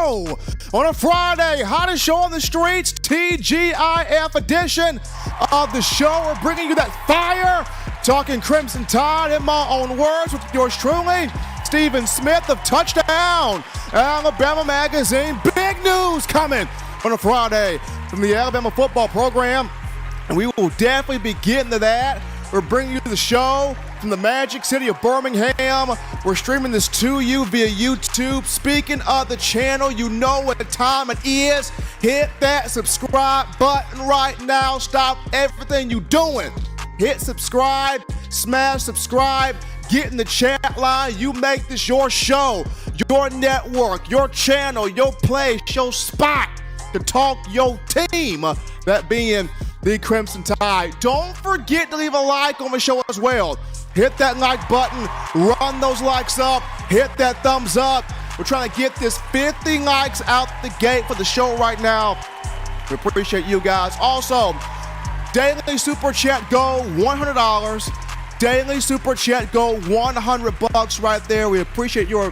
show on a Friday. Hottest show on the streets, TGIF edition of the show. We're bringing you that fire, talking Crimson Tide in my own words with yours truly, Stephen Smith of Touchdown Alabama Magazine. Big news coming on a Friday from the Alabama football program, and we will definitely be getting to that. We're bringing you the show from the magic city of Birmingham. We're streaming this to you via YouTube. Speaking of the channel, you know what time it is. Hit that subscribe button right now. Stop everything you're doing. Hit subscribe, smash subscribe, get in the chat line. You make this your show, your network, your channel, your place, your spot to talk your team, that being the Crimson Tide. Don't forget to leave a like on the show as well. Hit that like button, run those likes up, hit that thumbs up. We're trying to get this 50 likes out the gate for the show right now. We appreciate you guys. Also, daily super chat go $100. Daily super chat go $100 right there. We appreciate we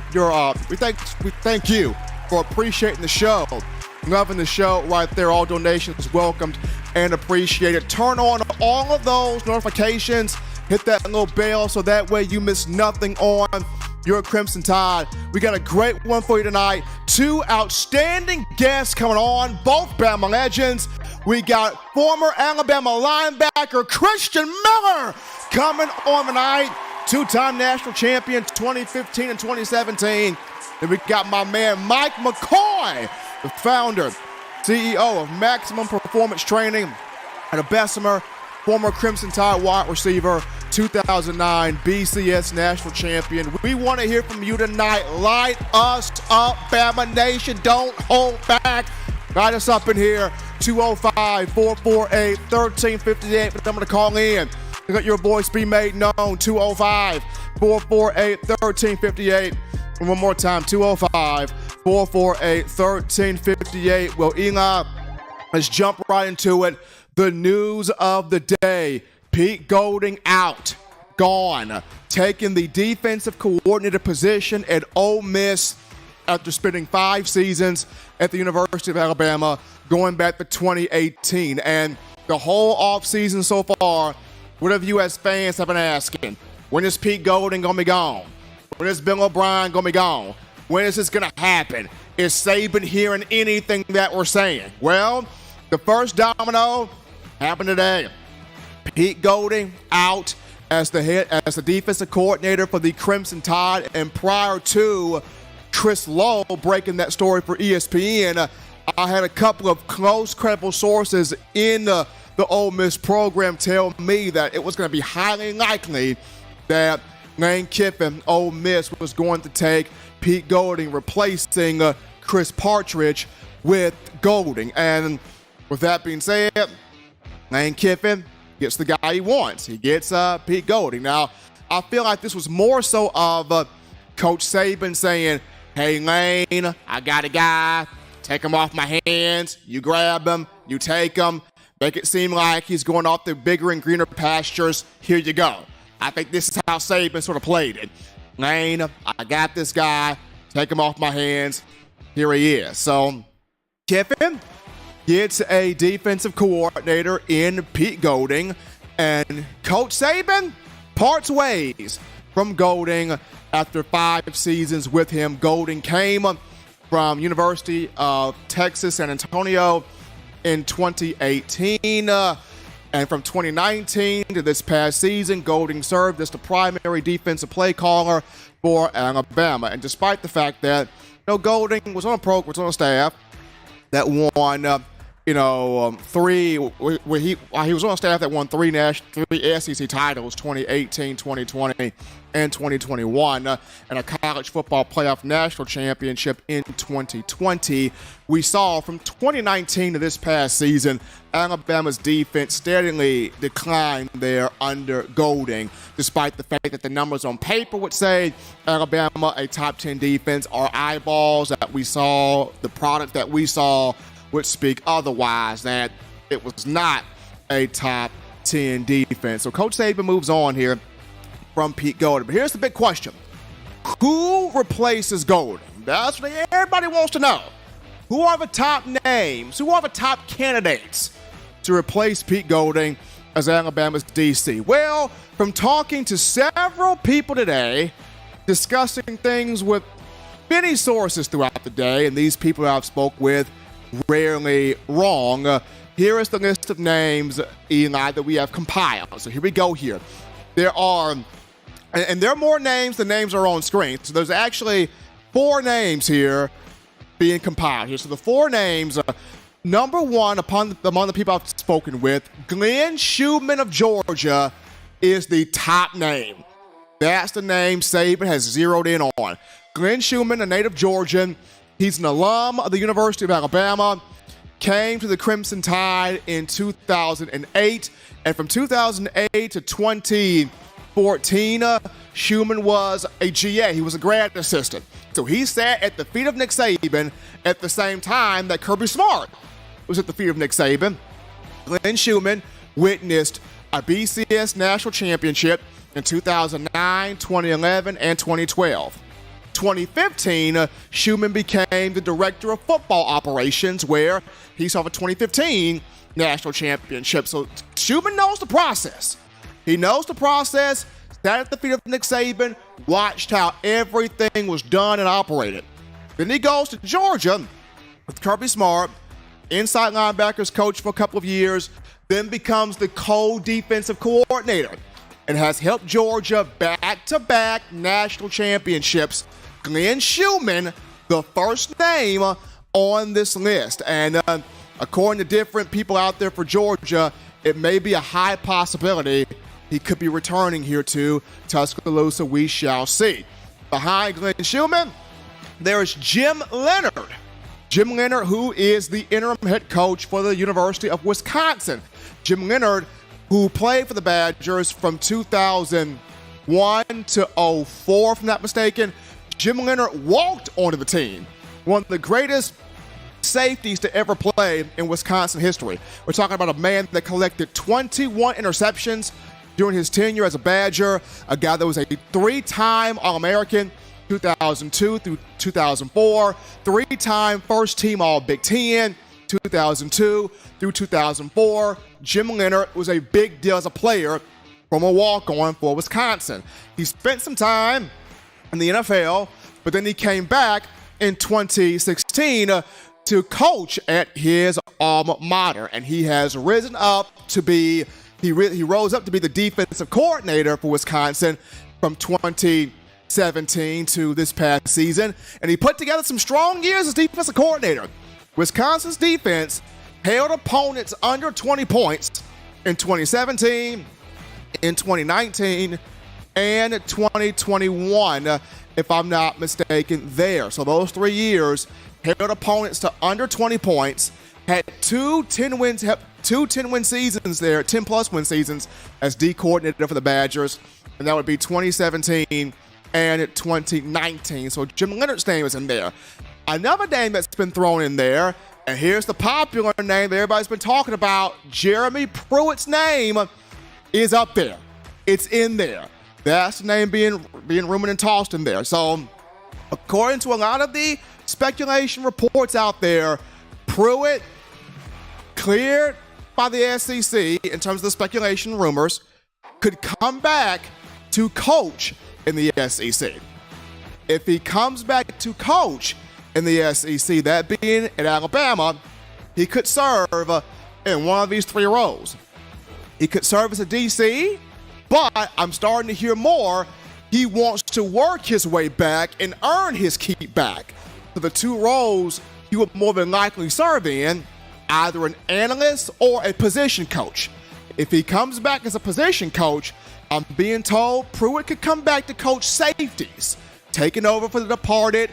thank you for appreciating the show, loving the show right there. All donations welcomed and appreciated. Turn on all of those notifications. Hit that little bell so that way you miss nothing on your Crimson Tide. We got a great one for you tonight. Two outstanding guests coming on, both Bama legends. We got former Alabama linebacker Christian Miller coming on tonight. Two-time national champion 2015 and 2017. Then we got my man Mike McCoy, the founder, CEO of Maximum Performance Training at a Bessemer, former Crimson Tide wide receiver, 2009 BCS national champion. We want to hear from you tonight. Light us up, Bama Nation. Don't hold back. Light us up in here. 205-448-1358. The number to call in. Let your voice be made known. 205-448-1358. And one more time, 205-448-1358. Well, Eli, let's jump right into it. The news of the day. Pete Golding out, gone, taking the defensive coordinator position at Ole Miss after spending 5 seasons at the University of Alabama, going back to 2018. And the whole offseason so far, what have you as fans have been asking? When is Pete Golding going to be gone? When is Bill O'Brien going to be gone? When is this going to happen? Is Saban hearing anything that we're saying? Well, the first domino happened today. Pete Golding out as the defensive coordinator for the Crimson Tide, and prior to Chris Lowe breaking that story for ESPN, I had a couple of close, credible sources in the Ole Miss program tell me that it was going to be highly likely that Lane Kiffin, Ole Miss, was going to take Pete Golding, replacing Chris Partridge with Golding. And with that being said, Lane Kiffin gets the guy he wants. He gets Pete Golding. Now, I feel like this was more so of Coach Saban saying, hey, Lane, I got a guy. Take him off my hands. You grab him. You take him. Make it seem like he's going off the bigger and greener pastures. Here you go. I think this is how Saban sort of played it. Lane, I got this guy. Take him off my hands. Here he is. So, Kiffin gets a defensive coordinator in Pete Golding, and Coach Saban parts ways from Golding after 5 seasons with him. Golding came from University of Texas, San Antonio in 2018, and from 2019 to this past season, Golding served as the primary defensive play caller for Alabama. And despite the fact that Golding was on a staff that won he was on staff that won 3 SEC titles, 2018, 2020, and 2021, and a college football playoff national championship in 2020. We saw from 2019 to this past season, Alabama's defense steadily declined there under Golding, despite the fact that the numbers on paper would say Alabama a top 10 defense. Our eyeballs that we saw, the product that we saw, would speak otherwise, that it was not a top 10 defense. So Coach Saban moves on here from Pete Golding. But here's the big question. Who replaces Golding? That's what everybody wants to know. who are the top names, who are the top candidates to replace Pete Golding as Alabama's DC? Well, from talking to several people today, discussing things with many sources throughout the day, and these people I've spoke with rarely wrong. Here is the list of names, Eli, that we have compiled. So here we go here. There are, and there are more names than names are on screen. So there's actually 4 names here being compiled here. So the 4 names, number one among the people I've spoken with, Glenn Schumann of Georgia is the top name. That's the name Saban has zeroed in on. Glenn Schumann, a native Georgian. He's an alum of the University of Alabama, came to the Crimson Tide in 2008, and from 2008 to 2014, Schumann was a GA. He was a grad assistant. So he sat at the feet of Nick Saban at the same time that Kirby Smart was at the feet of Nick Saban. Glenn Schumann witnessed a BCS national championship in 2009, 2011, and 2012. 2015, Schumann became the director of football operations, where he saw the 2015 national championship. So Schumann knows the process. He knows the process, sat at the feet of Nick Saban, watched how everything was done and operated. Then he goes to Georgia with Kirby Smart, inside linebackers coach for a couple of years, then becomes the co-defensive coordinator and has helped Georgia back-to-back national championships. Glenn Schumann, the first name on this list. And according to different people out there for Georgia, it may be a high possibility he could be returning here to Tuscaloosa. We shall see. Behind Glenn Schumann, there is Jim Leonard. Jim Leonard, who is the interim head coach for the University of Wisconsin. Jim Leonard, who played for the Badgers from 2001 to 04, if I'm not mistaken. Jim Leonard walked onto the team. One of the greatest safeties to ever play in Wisconsin history. We're talking about a man that collected 21 interceptions during his tenure as a Badger, a guy that was a 3-time All-American, 2002 through 2004, 3-time first-team All-Big Ten, 2002 through 2004. Jim Leonard was a big deal as a player from a walk-on for Wisconsin. He spent some time in the NFL, but then he came back in 2016 to coach at his alma mater, and he has risen up to be, he rose up to be the defensive coordinator for Wisconsin from 2017 to this past season, and he put together some strong years as defensive coordinator. Wisconsin's defense held opponents under 20 points in 2017, in 2019, and 2021, if I'm not mistaken there. So those 3 years held opponents to under 20 points, had 2 10-win seasons there, 10-plus win seasons as D coordinator for the Badgers, and that would be 2017 and 2019. So Jim Leonard's name is in there. Another name that's been thrown in there, and here's the popular name that everybody's been talking about, Jeremy Pruitt's name is up there. It's in there. That's the name being rumored and tossed in there. So, according to a lot of the speculation reports out there, Pruitt cleared by the SEC in terms of the speculation rumors, could come back to coach in the SEC. If he comes back to coach in the SEC, that being at Alabama, he could serve in one of these 3 roles. He could serve as a DC, but I'm starting to hear more. He wants to work his way back and earn his keep back. So the 2 roles he will more than likely serve in, either an analyst or a position coach. If he comes back as a position coach, I'm being told Pruitt could come back to coach safeties, taking over for the departed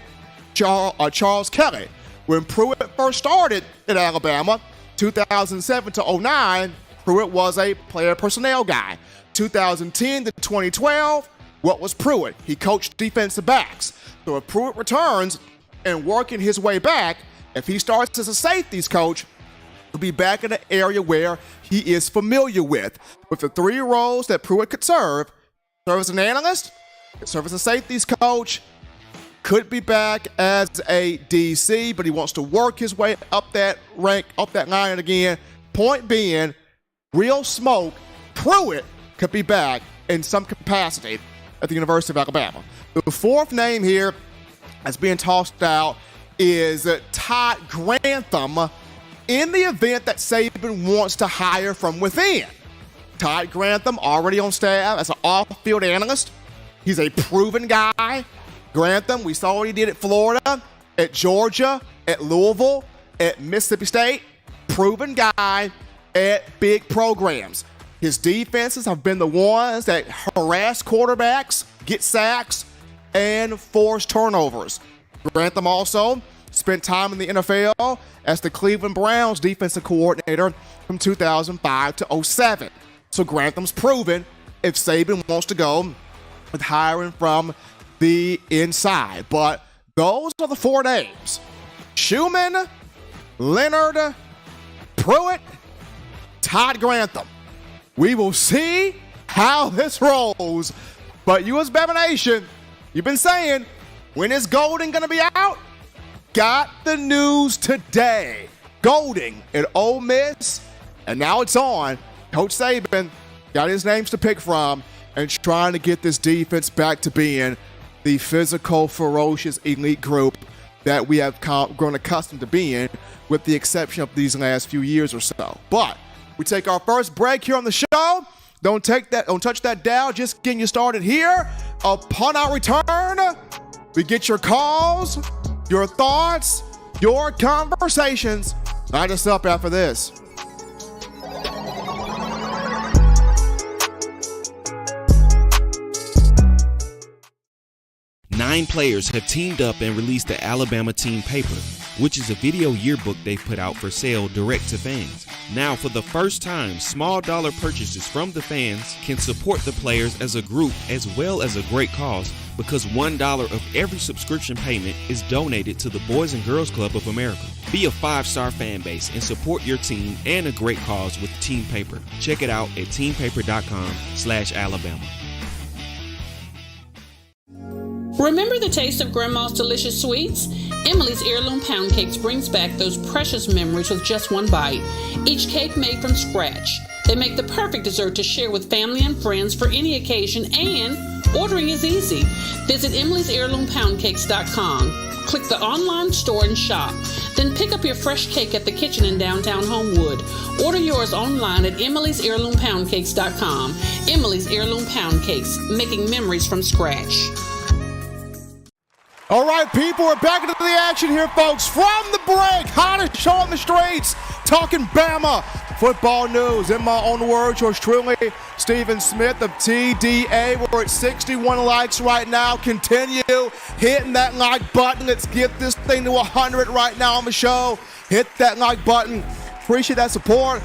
Charles Kelly. When Pruitt first started at Alabama, 2007 to 09, Pruitt was a player personnel guy. 2010 to 2012, what was Pruitt? He coached defensive backs. So if Pruitt returns and working his way back, if he starts as a safeties coach, he'll be back in an area where he is familiar with the 3 roles that Pruitt could serve as an analyst, serve as a safeties coach, Could be back as a DC, but he wants to work his way up that rank, up that line again. Point being, real smoke, Pruitt could be back in some capacity at the University of Alabama. The fourth name here that's being tossed out is Todd Grantham in the event that Saban wants to hire from within. Todd Grantham already on staff as an off-field analyst. He's a proven guy. Grantham, we saw what he did at Florida, at Georgia, at Louisville, at Mississippi State. Proven guy at big programs. His defenses have been the ones that harass quarterbacks, get sacks, and force turnovers. Grantham also spent time in the NFL as the Cleveland Browns defensive coordinator from 2005 to 2007. So Grantham's proven if Saban wants to go with hiring from the inside. But those are the four names: Schumann, Leonard, Pruitt, Todd Grantham. We will see how this rolls. But you as Bama Nation, you've been saying, when is Golding going to be out? Got the news today. Golding at Ole Miss, and now it's on. Coach Saban got his names to pick from and trying to get this defense back to being the physical, ferocious, elite group that we have grown accustomed to being, with the exception of these last few years or so. But we take our first break here on the show. Don't touch that dial. Just getting you started here. Upon our return, we get your calls, your thoughts, your conversations. Light us up after this. Nine players have teamed up and released the Alabama Team Paper, which is a video yearbook they've put out for sale direct to fans. Now, for the first time, small dollar purchases from the fans can support the players as a group as well as a great cause, because $1 of every subscription payment is donated to the Boys and Girls Club of America. Be a 5-star fan base and support your team and a great cause with Team Paper. Check it out at teampaper.com/Alabama. Remember the taste of Grandma's delicious sweets? Emily's Heirloom Pound Cakes brings back those precious memories with just one bite. Each cake made from scratch. They make the perfect dessert to share with family and friends for any occasion, and ordering is easy. Visit emily'sheirloompoundcakes.com. Click the online store and shop. Then pick up your fresh cake at the kitchen in downtown Homewood. Order yours online at emily'sheirloompoundcakes.com. Emily's Heirloom Pound Cakes, making memories from scratch. All right, people, we're back into the action here, folks. From the break, hottest show on the streets, talking Bama football news. In my own words, yours truly, Stephen Smith of TDA. We're at 61 likes right now. Continue hitting that like button. Let's get this thing to 100 right now on the show. Hit that like button. Appreciate that support.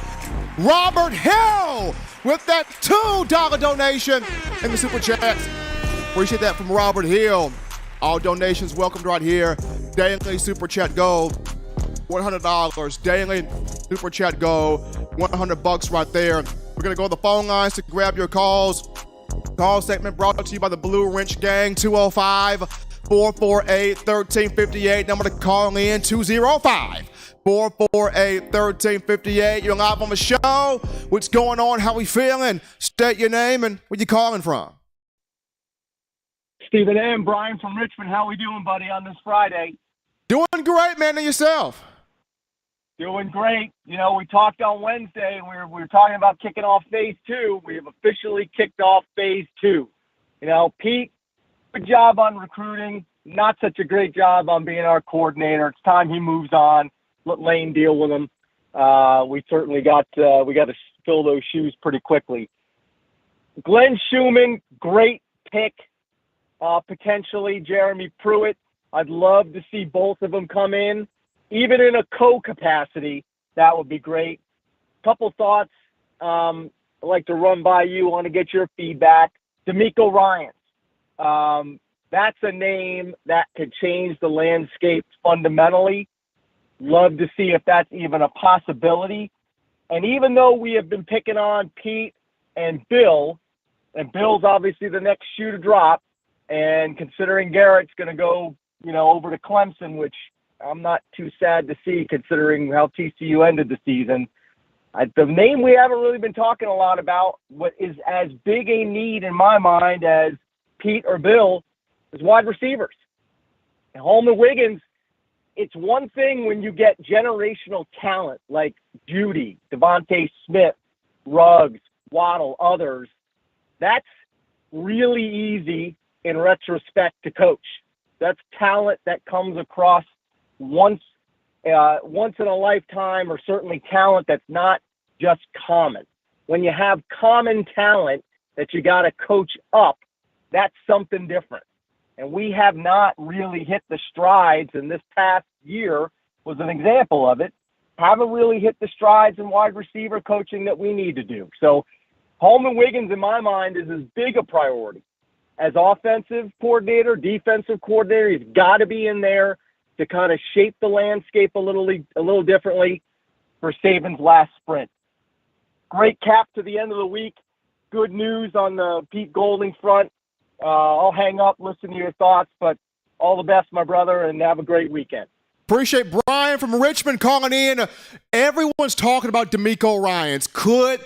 Robert Hill with that $2 donation in the Super Chat. Appreciate that from Robert Hill. All donations welcomed right here. Daily Super Chat Go, $100. Daily Super Chat Go, $100 right there. We're going to go to the phone lines to grab your calls. Call segment brought to you by the Blue Wrench Gang, 205-448-1358. Number to call in, 205-448-1358. You're live on the show. What's going on? How we feeling? State your name and where you calling from. Stephen M. Brian from Richmond. How we doing, buddy, on this Friday? Doing great, man. And yourself? Doing great. You know, we talked on Wednesday, and we were talking about kicking off Phase 2. We have officially kicked off Phase 2. You know, Pete, good job on recruiting. Not such a great job on being our coordinator. It's time he moves on. Let Lane deal with him. We certainly got to fill those shoes pretty quickly. Glenn Schumann, great pick. Potentially Jeremy Pruitt. I'd love to see both of them come in, even in a co-capacity. That would be great. Couple thoughts I'd like to run by you. Want to get your feedback. D'Amico Ryans. That's a name that could change the landscape fundamentally. Love to see if that's even a possibility. And even though we have been picking on Pete and Bill, and Bill's obviously the next shoe to drop, and considering Garrett's going to go over to Clemson, which I'm not too sad to see considering how TCU ended the season. The name we haven't really been talking a lot about, what is as big a need in my mind as Pete or Bill, is wide receivers. And Holman Wiggins, it's one thing when you get generational talent like Judy, Devontae Smith, Ruggs, Waddle, others. That's really easy in retrospect to coach. That's talent that comes across once in a lifetime, or certainly talent that's not just common. When you have common talent that you got to coach up, that's something different. And we have not really hit the strides, and this past year was an example of it. Haven't really hit the strides in wide receiver coaching that we need to do. So Holman Wiggins, in my mind, is as big a priority as offensive coordinator, defensive coordinator. He's got to be in there to kind of shape the landscape a little differently for Saban's last sprint. Great cap to the end of the week. Good news on the Pete Golding front. I'll hang up, listen to your thoughts, but all the best, my brother, and have a great weekend. Appreciate Brian from Richmond calling in. Everyone's talking about DeMeco Ryans. Could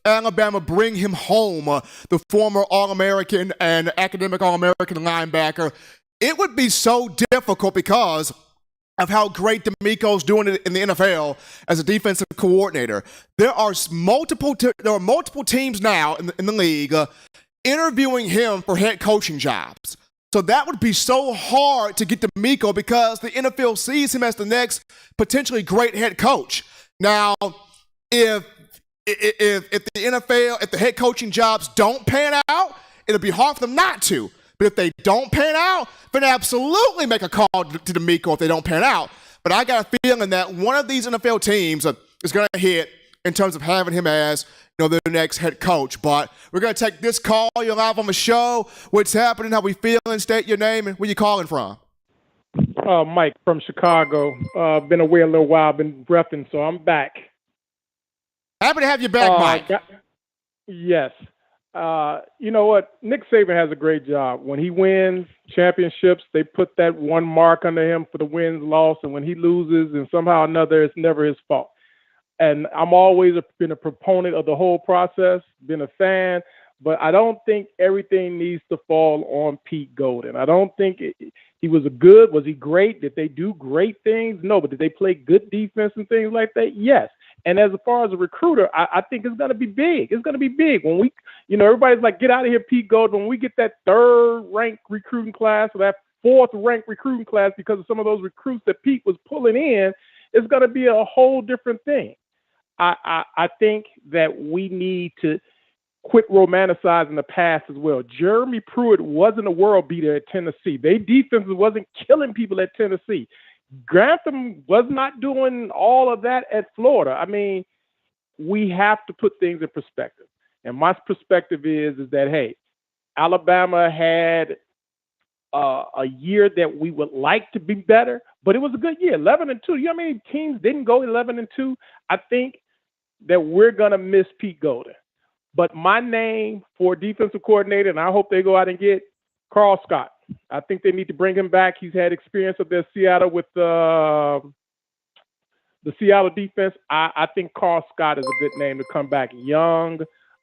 Alabama bring him home, the former All-American and academic All-American linebacker? It would be so difficult because of how great DeMeco's doing it in the NFL as a defensive coordinator. There are multiple teams now in the league interviewing him for head coaching jobs. So that would be so hard to get DeMeco because the NFL sees him as the next potentially great head coach. Now, if the head coaching jobs don't pan out, it'll be hard for them not to. But if they don't pan out, then absolutely make a call to DeMeco if they don't pan out. But I got a feeling that one of these NFL teams is going to hit in terms of having him as their next head coach. But we're going to take this call. You're live on the show. What's happening? How we feeling? State your name and where you calling from. Mike from Chicago. Been away a little while. Been breathing, so I'm back. Happy to have you back, Mike. Yes. You know what? Nick Saban has a great job. When he wins championships, they put that one mark under him for the wins, loss, and when he loses and somehow or another, it's never his fault. And I'm always been a proponent of the whole process, been a fan, but I don't think everything needs to fall on Pete Golding. I don't think he was was he great? Did they do great things? No, but did they play good defense and things like that? Yes. And as far as a recruiter, I think it's going to be big. It's going to be big. When we, everybody's like, get out of here, Pete Golding. When we get that third-ranked recruiting class or that fourth-ranked recruiting class because of some of those recruits that Pete was pulling in, it's going to be a whole different thing. I think that we need to quit romanticizing the past as well. Jeremy Pruitt wasn't a world beater at Tennessee. Their defense wasn't killing people at Tennessee. Grantham was not doing all of that at Florida. I mean, we have to put things in perspective. And my perspective is that, hey, Alabama had a year that we would like to be better, but it was a good year, 11-2. You know how many teams didn't go 11-2? I think that we're going to miss Pete Golding. But my name for defensive coordinator, and I hope they go out and get Carl Scott. I think they need to bring him back. He's had experience up there in Seattle with the Seattle defense. I think Carl Scott is a good name to come back. Young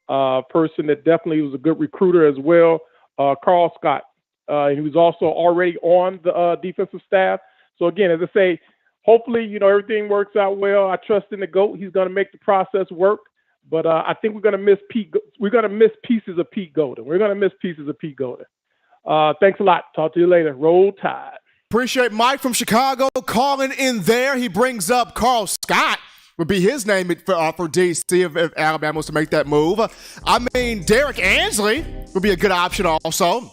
person that definitely was a good recruiter as well. Carl Scott. He was also already on the defensive staff. So again, as I say, hopefully, everything works out well. I trust in the GOAT. He's going to make the process work. But I think we're going to miss Pete. We're going to miss pieces of Pete Golding. Thanks a lot. Talk to you later. Roll Tide. Appreciate Mike from Chicago calling in there. He brings up Carl Scott would be his name for D.C. if Alabama was to make that move. I mean, Derek Ansley would be a good option also.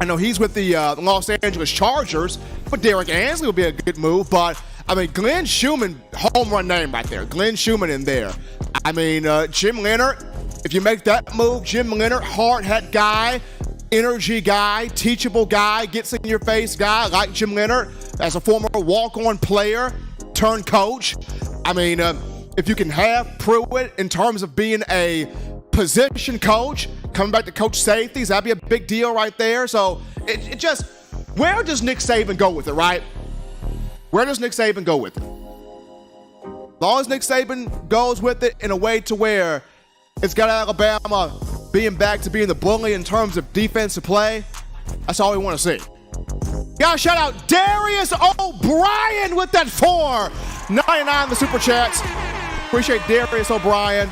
I know he's with the Los Angeles Chargers, but Derek Ansley would be a good move. But, I mean, Glenn Schumann, home run name right there. Glenn Schumann in there. I mean, Jim Leonard, if you make that move, Jim Leonard, hard hat guy, energy guy, teachable guy, gets in your face guy like Jim Leonard as a former walk-on player turned coach. I mean, if you can have Pruitt in terms of being a position coach, coming back to coach safeties, that'd be a big deal right there. So it just, where does Nick Saban go with it, right? Where does Nick Saban go with it? As long as Nick Saban goes with it in a way to where it's got Alabama being back to being the bully in terms of defensive play, that's all we want to see. Gotta shout out Darius O'Brien with that $4.99 the Super Chats. Appreciate Darius O'Brien.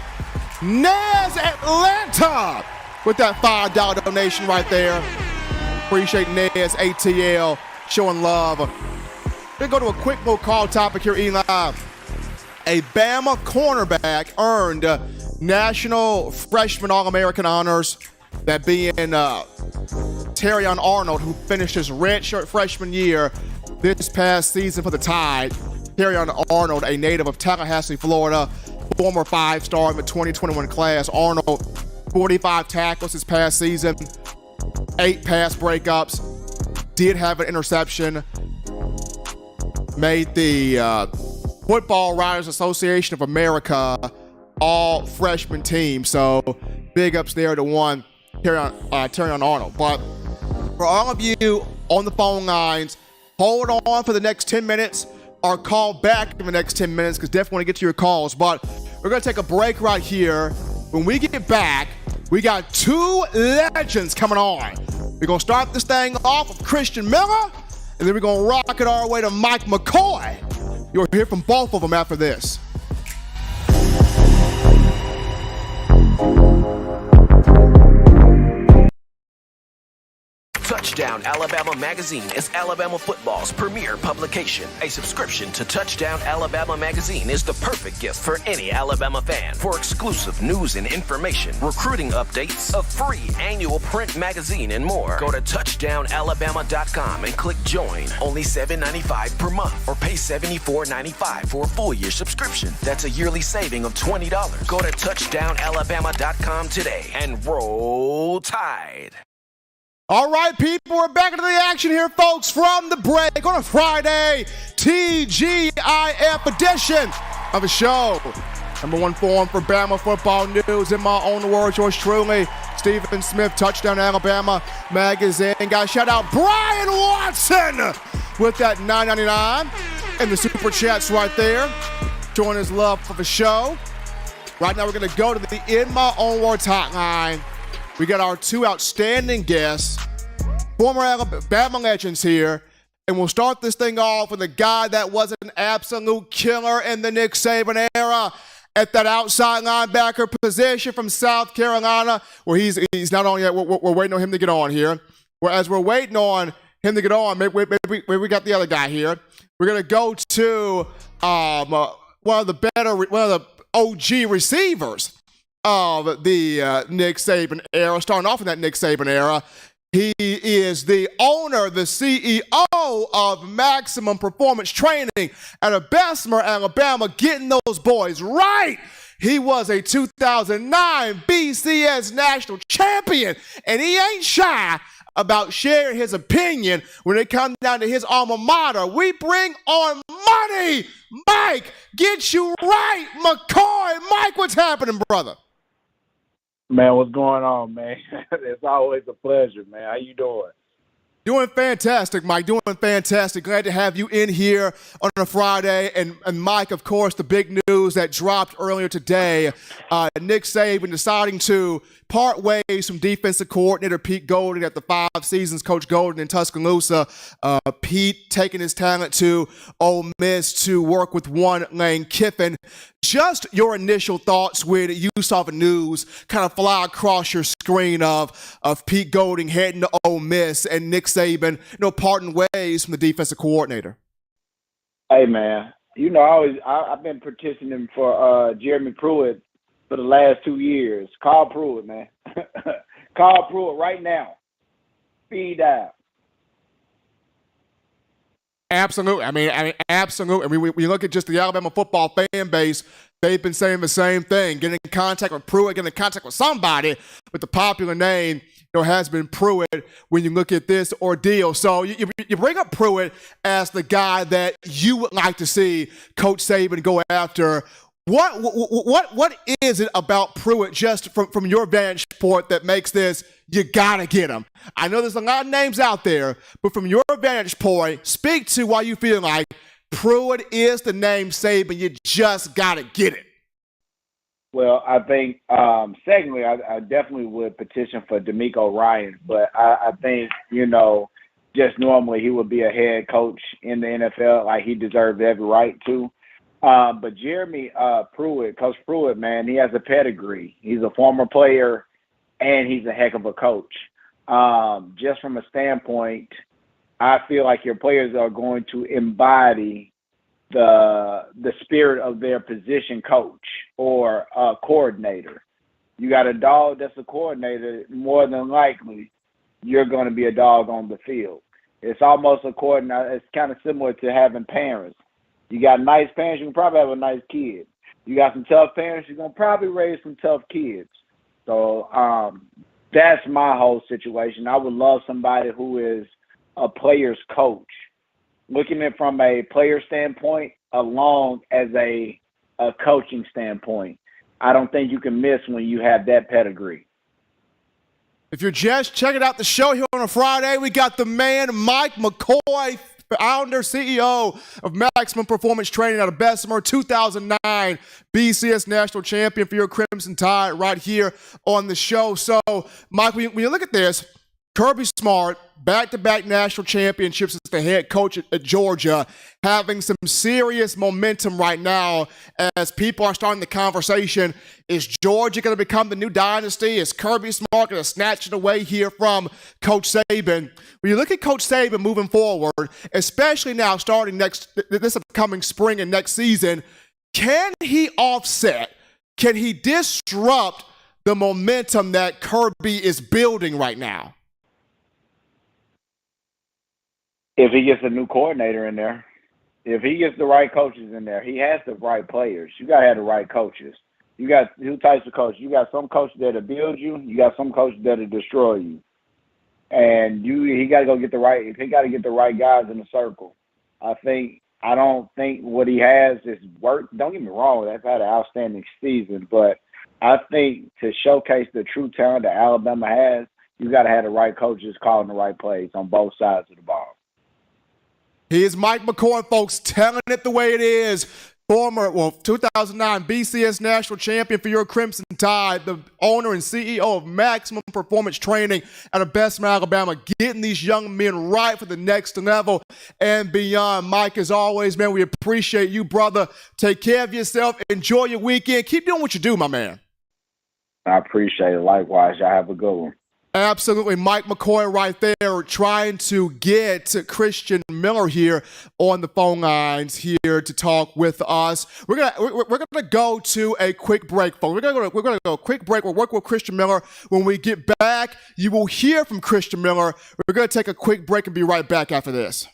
Nez Atlanta with that $5 donation right there. Appreciate Nez ATL showing love. We're going to go to a quick little call topic here, Eli. A Bama cornerback earned National Freshman All-American honors, that being Terrion Arnold, who finished his redshirt freshman year this past season for the Tide. Terrion Arnold, a native of Tallahassee, Florida, former five-star in the 2021 class. Arnold, 45 tackles this past season, 8 pass breakups, did have an interception, made the Football Writers Association of America all freshman team. So big ups there to one, Terrion Arnold. But for all of you on the phone lines, hold on for the next 10 minutes or call back in the next 10 minutes, because definitely want to get to your calls. But we're going to take a break right here. When we get back, we got 2 legends coming on. We're going to start this thing off with Christian Miller, and then we're going to rock it our way to Mike McCoy. You'll hear from both of them after this. Touchdown Alabama Magazine is Alabama football's premier publication. A subscription to Touchdown Alabama Magazine is the perfect gift for any Alabama fan. For exclusive news and information, recruiting updates, a free annual print magazine, and more, go to touchdownalabama.com and click join. Only $7.95 per month, or pay $74.95 for a full year subscription. That's a yearly saving of $20. Go to touchdownalabama.com today and roll Tide. All right, people, we're back into the action here, folks, from the break on a Friday TGIF edition of the show. Number one forum for Bama football news. In my own words, yours truly, Stephen Smith, Touchdown Alabama Magazine. Guys, shout out Brian Watson with that $9.99 and the Super Chats right there. Showing his love for the show. Right now, we're going to go to the In My Own Words hotline. We got our 2 outstanding guests, former Alabama legends here, and we'll start this thing off with a guy that was an absolute killer in the Nick Saban era at that outside linebacker position from South Carolina, where he's not on yet. We're waiting on him to get on here. Whereas we're waiting on him to get on, maybe we got the other guy here. We're gonna go to one of the OG receivers of the Nick Saban era, starting off in that Nick Saban era. He is the owner, the CEO of Maximum Performance Training out of Bessemer, Alabama, getting those boys right. He was a 2009 BCS national champion, and he ain't shy about sharing his opinion when it comes down to his alma mater. We bring on money. Mike, get you right, McCoy. Mike, what's happening, brother? Man, what's going on, man? It's always a pleasure, man. How you doing? Doing fantastic, Mike. Doing fantastic. Glad to have you in here on a Friday. And Mike, of course, the big news that dropped earlier today, Nick Saban deciding to part ways from defensive coordinator Pete Golding after 5 seasons, Coach Golding in Tuscaloosa. Pete taking his talent to Ole Miss to work with one Lane Kiffin. Just your initial thoughts when you saw the news kind of fly across your screen of Pete Golding heading to Ole Miss and Nick Saban, parting ways from the defensive coordinator. Hey, man, I've been petitioning for Jeremy Pruitt for the last 2 years. Call Pruitt, man. Call Pruitt right now. Speed dial. Absolutely. I mean, absolutely. I mean, we look at just the Alabama football fan base. They've been saying the same thing. Getting in contact with Pruitt, getting in contact with somebody with the popular name, has been Pruitt when you look at this ordeal. So you bring up Pruitt as the guy that you would like to see Coach Saban go after. What is it about Pruitt, just from your vantage point, that makes this you gotta get him? I know there's a lot of names out there, but from your vantage point, speak to why you feel like Pruitt is the name Saban. You just gotta get it. Well, I think, secondly, I definitely would petition for D'Amico Ryan, but I think, just normally he would be a head coach in the NFL, like he deserves every right to. But Jeremy Pruitt, Coach Pruitt, man, he has a pedigree. He's a former player, and he's a heck of a coach. Just from a standpoint, I feel like your players are going to embody the spirit of their position coach or coordinator. You got a dog that's a coordinator, more than likely you're going to be a dog on the field. It's almost it's kind of similar to having parents. You got nice parents, you can probably have a nice kid. You got some tough parents, you're going to probably raise some tough kids. So that's my whole situation. I would love somebody who is a player's coach, looking at it from a player standpoint along as a coaching standpoint. I don't think you can miss when you have that pedigree. If you're just checking out the show here on a Friday, we got the man Mike McCoy, founder, CEO of Maximum Performance Training out of Bessemer, 2009 BCS National Champion for your Crimson Tide, right here on the show. So, Mike, when you look at this, Kirby Smart, back-to-back national championships as the head coach at Georgia, having some serious momentum right now as people are starting the conversation. Is Georgia going to become the new dynasty? Is Kirby Smart going to snatch it away here from Coach Saban? When you look at Coach Saban moving forward, especially now starting this upcoming spring and next season, can he offset, can he disrupt the momentum that Kirby is building right now? If he gets a new coordinator in there, if he gets the right coaches in there, he has the right players. You got to have the right coaches. You got two types of coaches. You got some coaches that'll build you. You got some coaches that'll destroy you. And he got to go get the right. He got to get the right guys in the circle. I don't think what he has is work. Don't get me wrong. That's had an outstanding season, but I think to showcase the true talent that Alabama has, you got to have the right coaches calling the right plays on both sides of the ball. He is Mike McCoy, folks, telling it the way it is. Former, 2009 BCS National Champion for your Crimson Tide, the owner and CEO of Maximum Performance Training out of Bessemer, Alabama, getting these young men right for the next level and beyond. Mike, as always, man, we appreciate you, brother. Take care of yourself. Enjoy your weekend. Keep doing what you do, my man. I appreciate it. Likewise. Y'all have a good one. Absolutely. Mike McCoy right there trying to get Christian Miller here on the phone lines here to talk with us. We're gonna go to a quick break, folks. We're gonna go a quick break. We'll work with Christian Miller. When we get back, you will hear from Christian Miller. We're gonna take a quick break and be right back after this.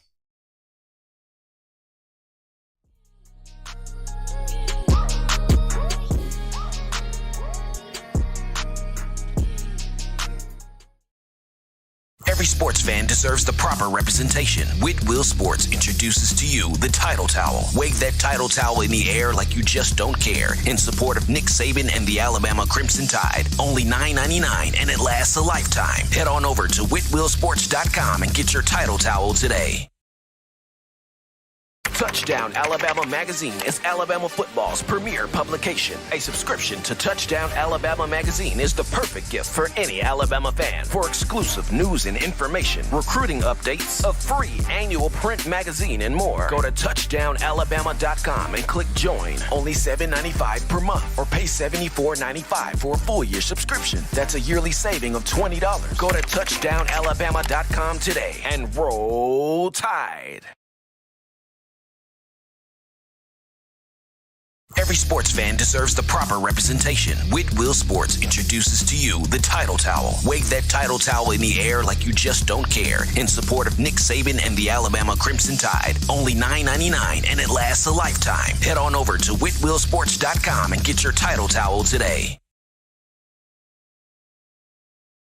Every sports fan deserves the proper representation. Whitwell Sports introduces to you the Title Towel. Wave that title towel in the air like you just don't care. In support of Nick Saban and the Alabama Crimson Tide. Only $9.99 and it lasts a lifetime. Head on over to whitwellsports.com and get your title towel today. Touchdown Alabama Magazine is Alabama football's premier publication. A subscription to Touchdown Alabama Magazine is the perfect gift for any Alabama fan. For exclusive news and information, recruiting updates, a free annual print magazine, and more, go to touchdownalabama.com and click join. Only $7.95 per month or pay $74.95 for a full year subscription. That's a yearly saving of $20. Go to touchdownalabama.com today and roll Tide. Every sports fan deserves the proper representation. Whitwell Sports introduces to you the Title Towel. Wave that title towel in the air like you just don't care. In support of Nick Saban and the Alabama Crimson Tide. Only $9.99 and it lasts a lifetime. Head on over to whitwellsports.com and get your title towel today.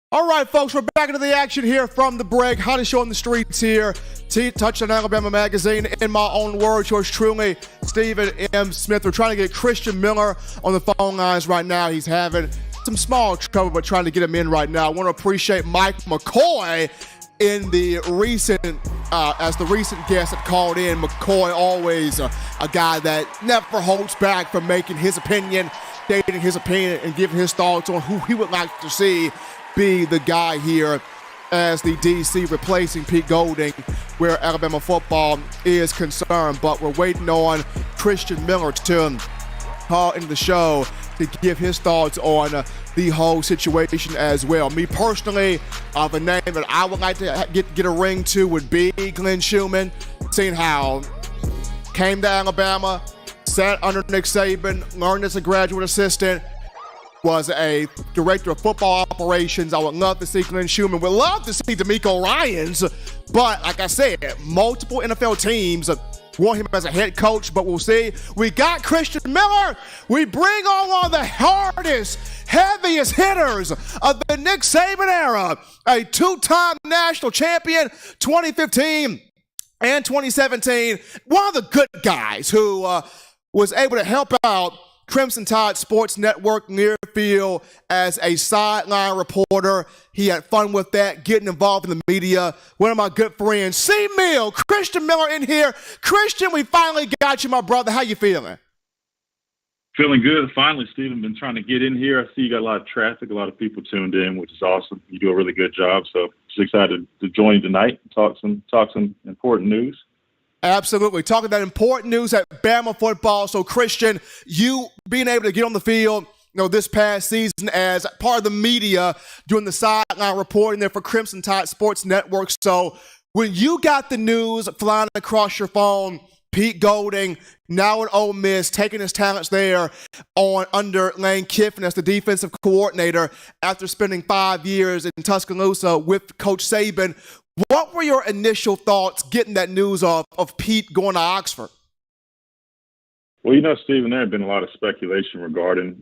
All right, folks, we're back into the action here from the break. Hottest show on the streets here. Touchdown Alabama Magazine. In my own words, yours truly, Stephen M. Smith. We're trying to get Christian Miller on the phone lines right now. He's having some small trouble, but trying to get him in right now. I want to appreciate Mike McCoy in the recent, as the recent guest that called in. McCoy, always a guy that never holds back from making his opinion, stating his opinion, and giving his thoughts on who he would like to see be the guy here as the DC replacing Pete Golding where Alabama football is concerned. But we're waiting on Christian Miller to call into the show to give his thoughts on the whole situation as well. Me personally, the name that I would like to get a ring to would be Glenn Schumann, seeing how came to Alabama, sat under Nick Saban, learned as a graduate assistant, was a director of football operations. I would love to see Glenn Schumann. Would love to see DeMeco Ryans. But like I said, multiple NFL teams want him as a head coach, but we'll see. We got Christian Miller. We bring on one of the hardest, heaviest hitters of the Nick Saban era, a two-time national champion, 2015 and 2017. One of the good guys who was able to help out Crimson Tide Sports Network near field as a sideline reporter. He had fun with that, getting involved in the media. One of my good friends, C. Mill, Christian Miller in here. Christian, we finally got you, my brother. How you feeling? Feeling good. Finally, Stephen, been trying to get in here. I see you got a lot of traffic, a lot of people tuned in, which is awesome. You do a really good job. So just excited to join you tonight and talk some important news. Absolutely. Talking that important news at Bama football. So, Christian, you being able to get on the field, this past season as part of the media doing the sideline reporting there for Crimson Tide Sports Network. So, when you got the news flying across your phone, Pete Golding, now at Ole Miss, taking his talents there under Lane Kiffin as the defensive coordinator after spending 5 years in Tuscaloosa with Coach Saban, what were your initial thoughts getting that news of Pete going to Oxford? Well, Stephen, there had been a lot of speculation regarding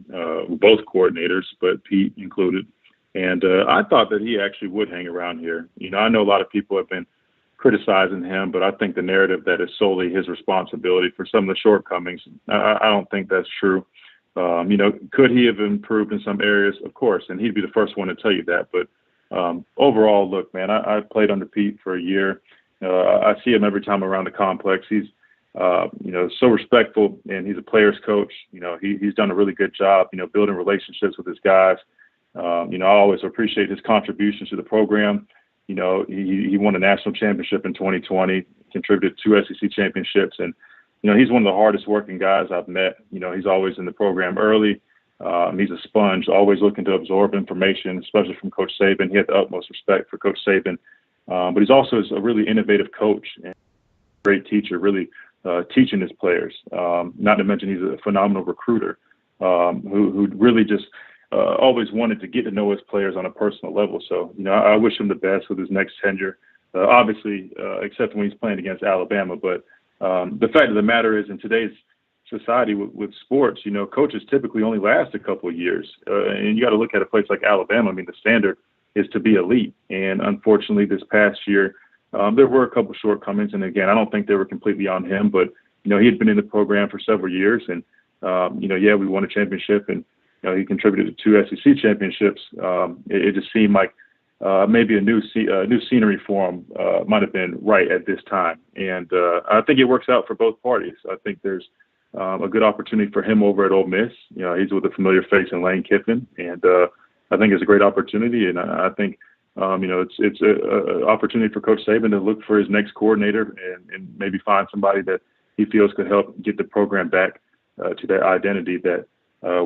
both coordinators, but Pete included. And I thought that he actually would hang around here. I know a lot of people have been criticizing him, but I think the narrative that is solely his responsibility for some of the shortcomings, I don't think that's true. Could he have improved in some areas? Of course, and he'd be the first one to tell you that. But overall, look, man, I played under Pete for a year. I see him every time around the complex. He's, so respectful, and he's a player's coach. He's done a really good job, building relationships with his guys. I always appreciate his contributions to the program. He won a national championship in 2020, contributed 2 SEC championships, and, he's one of the hardest working guys I've met. He's always in the program early. He's a sponge, always looking to absorb information, especially from Coach Saban. He had the utmost respect for Coach Saban. But he's also a really innovative coach and a great teacher, really teaching his players. Not to mention he's a phenomenal recruiter who really just always wanted to get to know his players on a personal level. So, I wish him the best with his next tenure, obviously, except when he's playing against Alabama. But the fact of the matter is, in today's society with sports, coaches typically only last a couple of years. And you got to look at a place like Alabama. I mean, the standard is to be elite. And unfortunately, this past year, there were a couple of shortcomings. And again, I don't think they were completely on him, but, he had been in the program for several years. And, we won a championship and, he contributed to 2 SEC championships. It just seemed like maybe a new scenery for him might have been right at this time. And I think it works out for both parties. I think there's a good opportunity for him over at Ole Miss. He's with a familiar face in Lane Kiffin, and I think it's a great opportunity. And I think, it's an opportunity for Coach Saban to look for his next coordinator and maybe find somebody that he feels could help get the program back to that identity that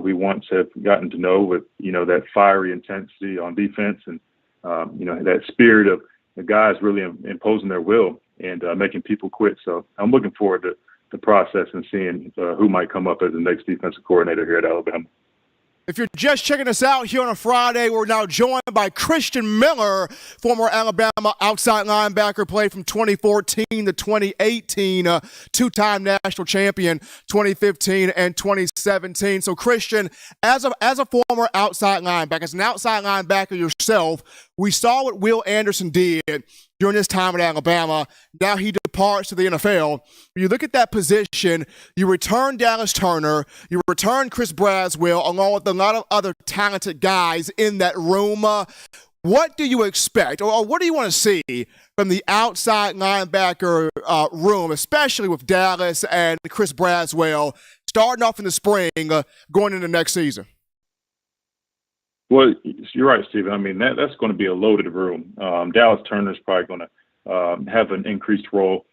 we once have gotten to know with, that fiery intensity on defense and, that spirit of the guys really imposing their will and making people quit. So I'm looking forward to the process and seeing who might come up as the next defensive coordinator here at Alabama. If you're just checking us out here on a Friday, we're now joined by Christian Miller, former Alabama outside linebacker, played from 2014 to 2018, two-time national champion, 2015 and 2017. So, Christian, as a former outside linebacker, as an outside linebacker yourself, we saw what Will Anderson did during his time at Alabama. Now he departs to the NFL. You look at that position, you return Dallas Turner, you return Chris Braswell, along with a lot of other talented guys in that room. What do you expect, or what do you want to see from the outside linebacker room, especially with Dallas and Chris Braswell starting off in the spring, going into next season? Well, you're right, Stephen. I mean, that's going to be a loaded room. Dallas Turner is probably going to have an increased role.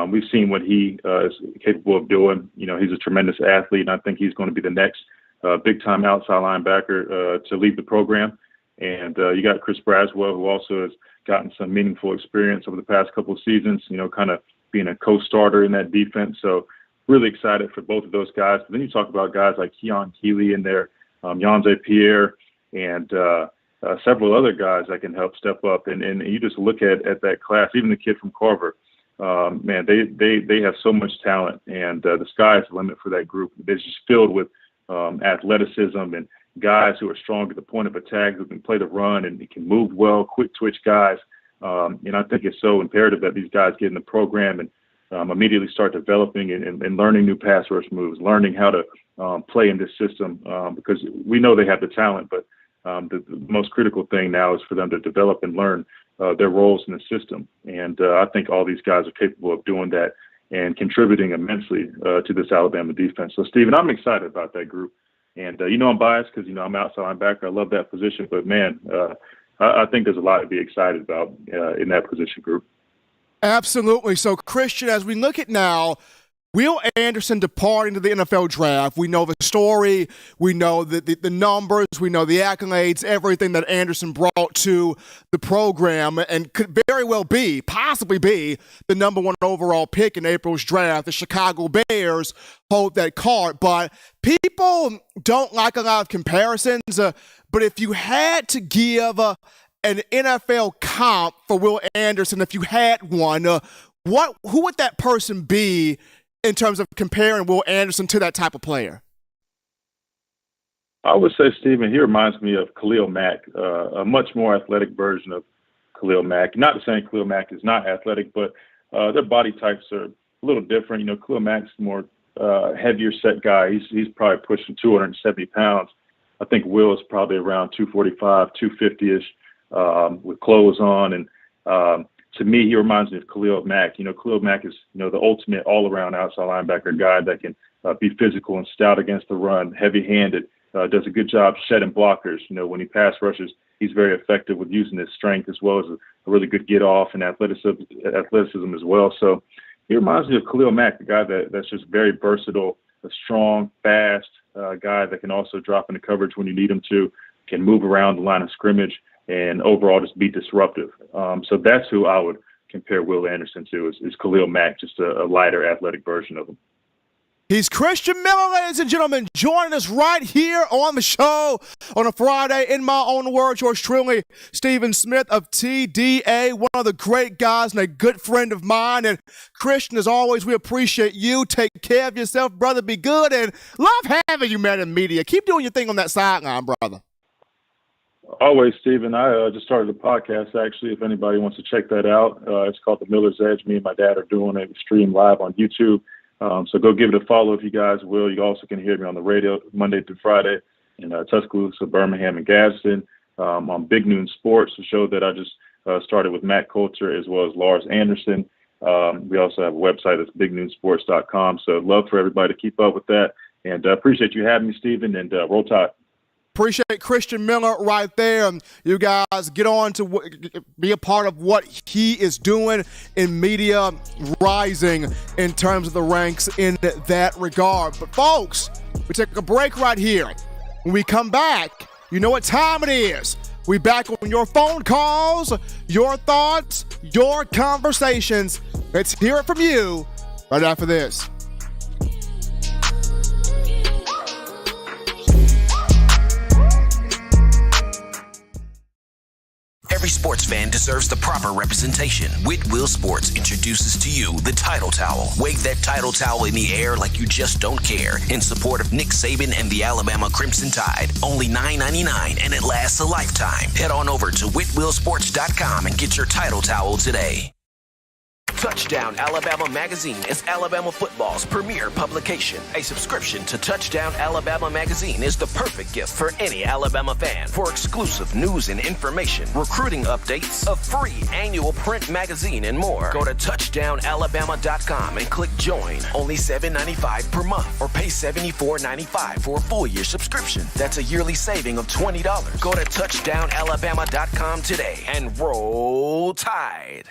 We've seen what he is capable of doing. You know, he's a tremendous athlete, and I think he's going to be the next big-time outside linebacker to lead the program. And you got Chris Braswell, who also has gotten some meaningful experience over the past couple of seasons, you know, kind of being a co-starter in that defense. So really excited for both of those guys. But then you talk about guys like Keon Keeley in there, Yonze Pierre, and several other guys that can help step up. And you just look at that class, even the kid from Carver, man, they have so much talent, and the sky's the limit for that group. It's just filled with athleticism and guys who are strong at the point of attack, who can play the run and can move well, quick twitch guys. And I think it's so imperative that these guys get in the program and immediately start developing and learning new pass rush moves, learning how to play in this system, because we know they have the talent, but the most critical thing now is for them to develop and learn their roles in the system. And I think all these guys are capable of doing that and contributing immensely to this Alabama defense. So, Stephen, I'm excited about that group. And, you know, I'm biased because, you know, I'm outside linebacker. I love that position. But, man, I think there's a lot to be excited about in that position group. Absolutely. So, Christian, as we look at now, Will Anderson departing to the NFL draft, we know the story, we know the numbers, we know the accolades, everything that Anderson brought to the program, and could very well be, possibly be, the number one overall pick in April's draft. The Chicago Bears hold that card, but people don't like a lot of comparisons, but if you had to give an NFL comp for Will Anderson, if you had one, who would that person be in terms of comparing Will Anderson to that type of player? I would say, Stephen, he reminds me of Khalil Mack, a much more athletic version of Khalil Mack. Not saying Khalil Mack is not athletic, but their body types are a little different. You know, Khalil Mack's more heavier set guy. He's probably pushing 270 pounds. I think Will is probably around 245, 250-ish with clothes on. And to me, he reminds me of Khalil Mack. You know, Khalil Mack is, you know, the ultimate all-around outside linebacker guy that can be physical and stout against the run, heavy-handed, does a good job shedding blockers. You know, when he pass rushes, he's very effective with using his strength as well as a really good get-off and athleticism as well. So he reminds me of Khalil Mack, the guy that's just very versatile, a strong, fast guy that can also drop into coverage when you need him to, can move around the line of scrimmage, and overall just be disruptive. So that's who I would compare Will Anderson to, is Khalil Mack, just a lighter athletic version of him. He's Christian Miller, ladies and gentlemen, joining us right here on the show on a Friday. In my own words, yours truly, Stephen Smith of TDA, one of the great guys and a good friend of mine. And Christian, as always, we appreciate you. Take care of yourself, brother. Be good, and love having you, man, in media. Keep doing your thing on that sideline, brother. Always, Stephen. I just started a podcast, actually, if anybody wants to check that out. It's called The Miller's Edge. Me and my dad are doing it, stream live on YouTube. So go give it a follow if you guys will. You also can hear me on the radio Monday through Friday in Tuscaloosa, Birmingham, and Gadsden. On Big Noon Sports, the show that I just started with Matt Coulter as well as Lars Anderson. We also have a website that's bignoonsports.com. So I'd love for everybody to keep up with that. And appreciate you having me, Stephen, and roll tide. Appreciate Christian Miller right there. You guys get on to be a part of what he is doing in media, rising in terms of the ranks in that regard. But folks, we take a break right here. When we come back, you know what time it is. We back on your phone calls, your thoughts, your conversations. Let's hear it from you right after this. Every sports fan deserves the proper representation. Whitwell Sports introduces to you the Title Towel. Wave that Title Towel in the air like you just don't care in support of Nick Saban and the Alabama Crimson Tide. Only $9.99 and it lasts a lifetime. Head on over to whitwellsports.com and get your Title Towel today. Touchdown Alabama Magazine is Alabama football's premier publication. A subscription to Touchdown Alabama Magazine is the perfect gift for any Alabama fan. For exclusive news and information, recruiting updates, a free annual print magazine, and more, go to touchdownalabama.com and click join. Only $7.95 per month, or pay $74.95 for a full year subscription. That's a yearly saving of $20. Go to touchdownalabama.com today and roll Tide.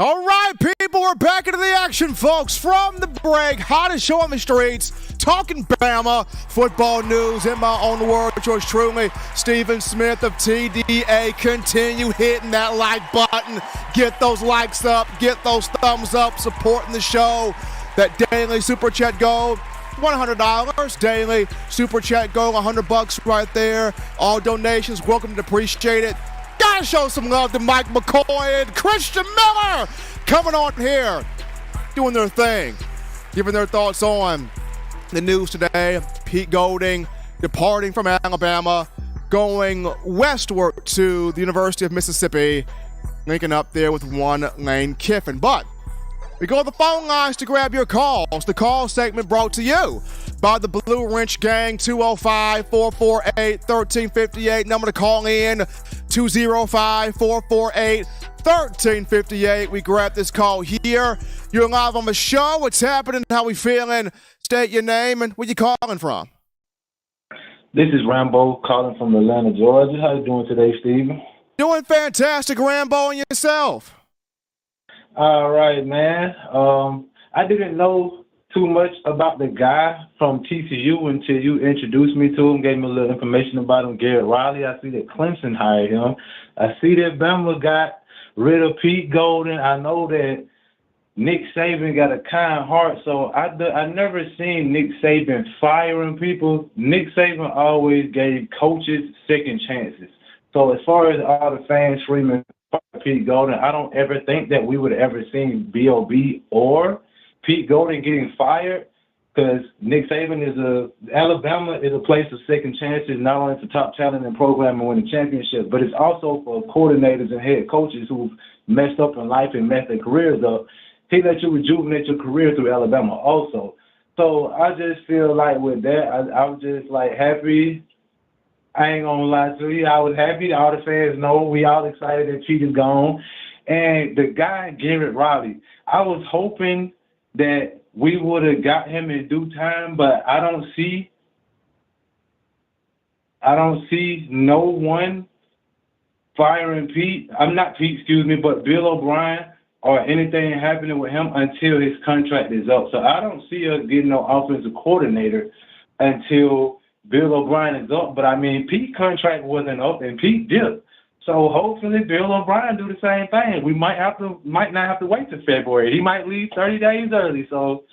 All right, people, we're back into the action, folks. From the break, hottest show on the streets, talking Bama football news. In my own words, yours truly, Stephen Smith of TDA. Continue hitting that like button. Get those likes up. Get those thumbs up. Supporting the show. That daily super chat goal, $100 daily super chat goal, $100 right there. All donations welcome and appreciated. Gotta show some love to Mike McCoy and Christian Miller coming on here, doing their thing, giving their thoughts on the news today. Pete Golding departing from Alabama, going westward to the University of Mississippi, linking up there with one Lane Kiffin. But we go to the phone lines to grab your calls. The call segment brought to you by the Blue Wrench Gang, 205-448-1358. Number to call in, 205-448-1358. We grab this call here. You're live on the show. What's happening? How we feeling? State your name and where you calling from. This is Rambo calling from Atlanta, Georgia. How you doing today, Steven? Doing fantastic, Rambo, and yourself. All right, man. I didn't know too much about the guy from TCU until you introduced me to him, gave me a little information about him, Garrett Riley. I see that Clemson hired him. I see that Bama got rid of Pete Golding. I know that Nick Saban got a kind heart, so I never seen Nick Saban firing people. Nick Saban always gave coaches second chances. So as far as all the fans screaming Pete Golding, I don't ever think that we would have ever seen B.O.B. or Pete Golding getting fired, because Nick Saban Alabama is a place of second chances, not only for top talent and program and winning championships, but it's also for coordinators and head coaches who've messed up in life and messed their careers up. He let you rejuvenate your career through Alabama also. So I just feel like with that, I was just like happy. I ain't gonna lie to you. I was happy. All the fans know we all excited that Pete is gone. And the guy, Garrett Riley, I was hoping that we would have got him in due time, but I don't see no one firing Pete. I'm not Pete, excuse me, but Bill O'Brien or anything happening with him until his contract is up. So I don't see us getting no offensive coordinator until Bill O'Brien is up. But I mean, Pete's contract wasn't up and Pete did. So hopefully Bill O'Brien do the same thing. We might not have to wait till February. He might leave 30 days early. So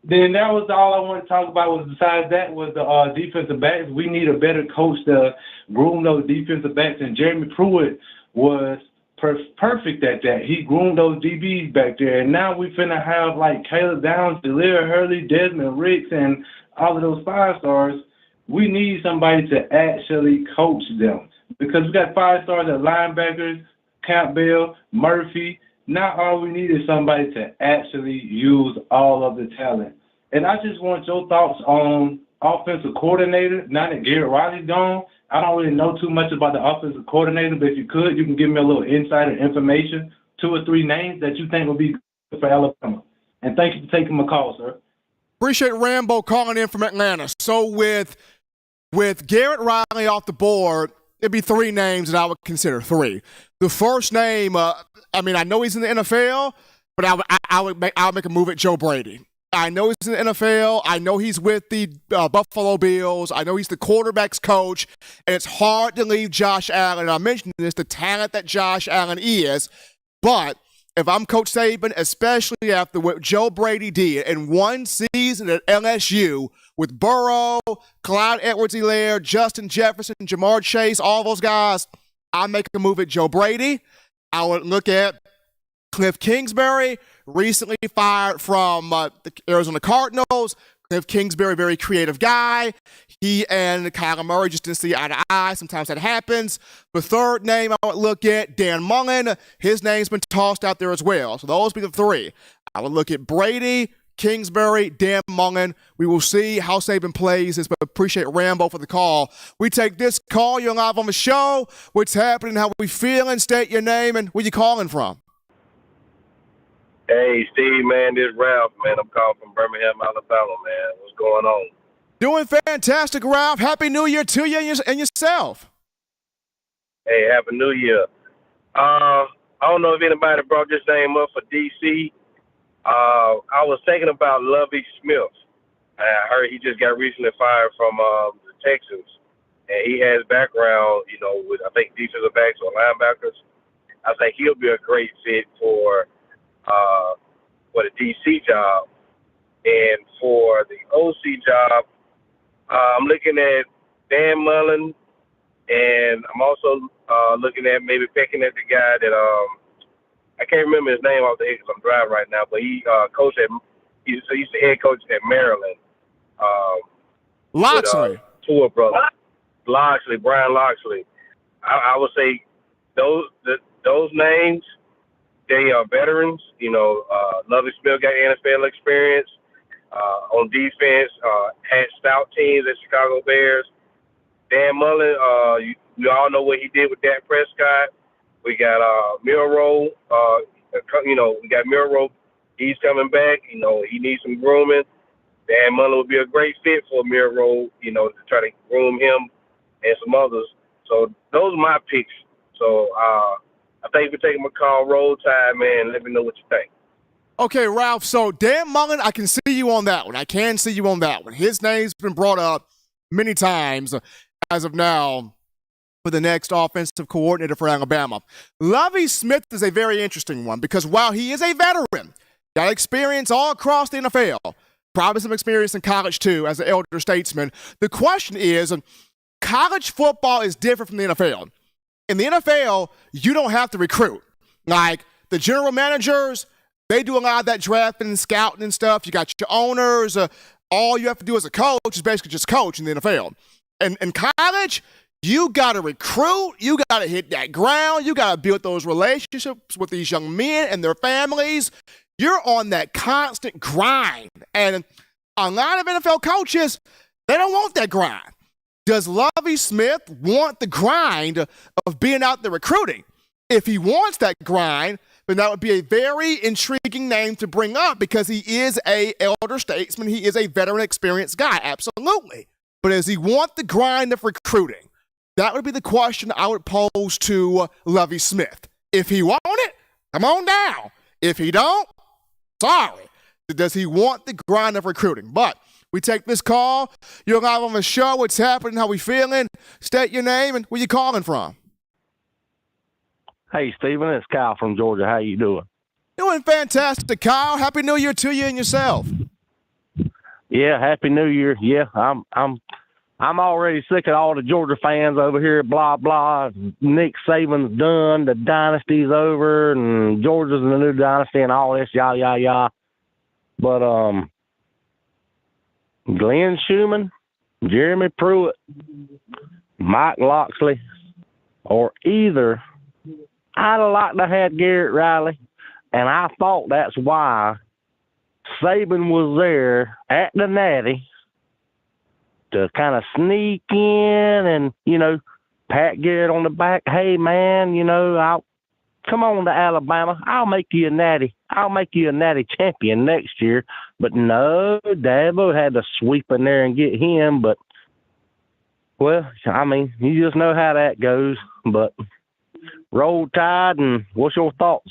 then that was all I wanted to talk about. Was besides that was the defensive backs. We need a better coach to groom those defensive backs. And Jeremy Pruitt was perfect at that. He groomed those DBs back there. And now we finna have like Caleb Downs, Delir Hurley, Desmond Ricks, and all of those 5-stars. We need somebody to actually coach them. Because we got 5-stars at linebackers, Campbell, Murphy. Now all we need is somebody to actually use all of the talent. And I just want your thoughts on offensive coordinator. Now that Garrett Riley's gone, I don't really know too much about the offensive coordinator, but if you could, you can give me a little insider information, 2 or 3 names that you think would be good for Alabama. And thank you for taking my call, sir. Appreciate Rambo calling in from Atlanta. So with Garrett Riley off the board, it'd be 3 names that I would consider 3. The first name, I know he's in the NFL, but I would make a move at Joe Brady. I know he's in the NFL. I know he's with the Buffalo Bills. I know he's the quarterback's coach, and it's hard to leave Josh Allen. And I mentioned this, the talent that Josh Allen is, but if I'm Coach Saban, especially after what Joe Brady did in one season at LSU with Burrow, Clyde Edwards-Helaire, Justin Jefferson, Jamar Chase, all those guys, I make a move at Joe Brady. I would look at Cliff Kingsbury, recently fired from the Arizona Cardinals. Cliff Kingsbury, very creative guy. He and Kyler Murray just didn't see eye to eye. Sometimes that happens. The third name I would look at, Dan Mullen. His name's been tossed out there as well. So those would be the three. I would look at Brady, Kingsbury, Dan Mullen. We will see how Saban plays this, but appreciate Rambo for the call. We take this call. You're live on the show. What's happening? How we feeling? State your name and where you calling from. Hey, Steve, man, this is Ralph, man. I'm calling from Birmingham, Alabama, man. What's going on? Doing fantastic, Ralph. Happy New Year to you and yourself. Hey, Happy New Year. I don't know if anybody brought this name up for D.C. I was thinking about Lovie Smith. I heard he just got recently fired from the Texans, and he has background, with, I think, defensive backs or linebackers. I think he'll be a great fit for the DC job. And for the OC job, I'm looking at Dan Mullen, and I'm also looking at maybe picking at the guy that I can't remember his name off the head because I'm driving right now, but he coached at he's the head coach at Maryland. Loxley. Tour brother. Brian Loxley. I would say those names, they are veterans. Lovie Smith got NFL experience on defense, had stout teams at Chicago Bears. Dan Mullen, you all know what he did with Dak Prescott. We got Milroe. We got Milroe. He's coming back. He needs some grooming. Dan Mullen would be a great fit for Milroe, to try to groom him and some others. So those are my picks. So I thank you for taking my call. Roll Tide, man. Let me know what you think. Okay, Ralph. So Dan Mullen, I can see you on that one. I can see you on that one. His name's been brought up many times as of now for the next offensive coordinator for Alabama. Lovie Smith is a very interesting one because while he is a veteran, got experience all across the NFL, probably some experience in college too as an elder statesman, the question is, college football is different from the NFL. In the NFL, you don't have to recruit. Like the general managers, they do a lot of that drafting and scouting and stuff. You got your owners. All you have to do as a coach is basically just coach in the NFL. And in college, you got to recruit. You got to hit that ground. You got to build those relationships with these young men and their families. You're on that constant grind. And a lot of NFL coaches, they don't want that grind. Does Lovie Smith want the grind of being out there recruiting? If he wants that grind, then that would be a very intriguing name to bring up because he is a elder statesman. He is a veteran, experienced guy, absolutely. But does he want the grind of recruiting? That would be the question I would pose to Lovie Smith. If he want it, come on down. If he don't, sorry. Does he want the grind of recruiting? But we take this call. You're live on the show. What's happening? How we feeling? State your name and where you calling from. Hey, Stephen, it's Kyle from Georgia. How you doing? Doing fantastic, Kyle. Happy New Year to you and yourself. Yeah, Happy New Year. Yeah, I'm already sick of all the Georgia fans over here. Blah blah. Nick Saban's done. The dynasty's over, and Georgia's in the new dynasty, and all this yah yah yah. But Glenn Schumann, Jeremy Pruitt, Mike Loxley, or either. I'd have liked to have Garrett Riley, and I thought that's why Saban was there at the Natty to kind of sneak in and, pat Garrett on the back. Hey, man, I'll come on to Alabama. I'll make you a Natty. I'll make you a Natty champion next year. But no, Dabo had to sweep in there and get him. But, well, you just know how that goes. But Roll Tide, and what's your thoughts?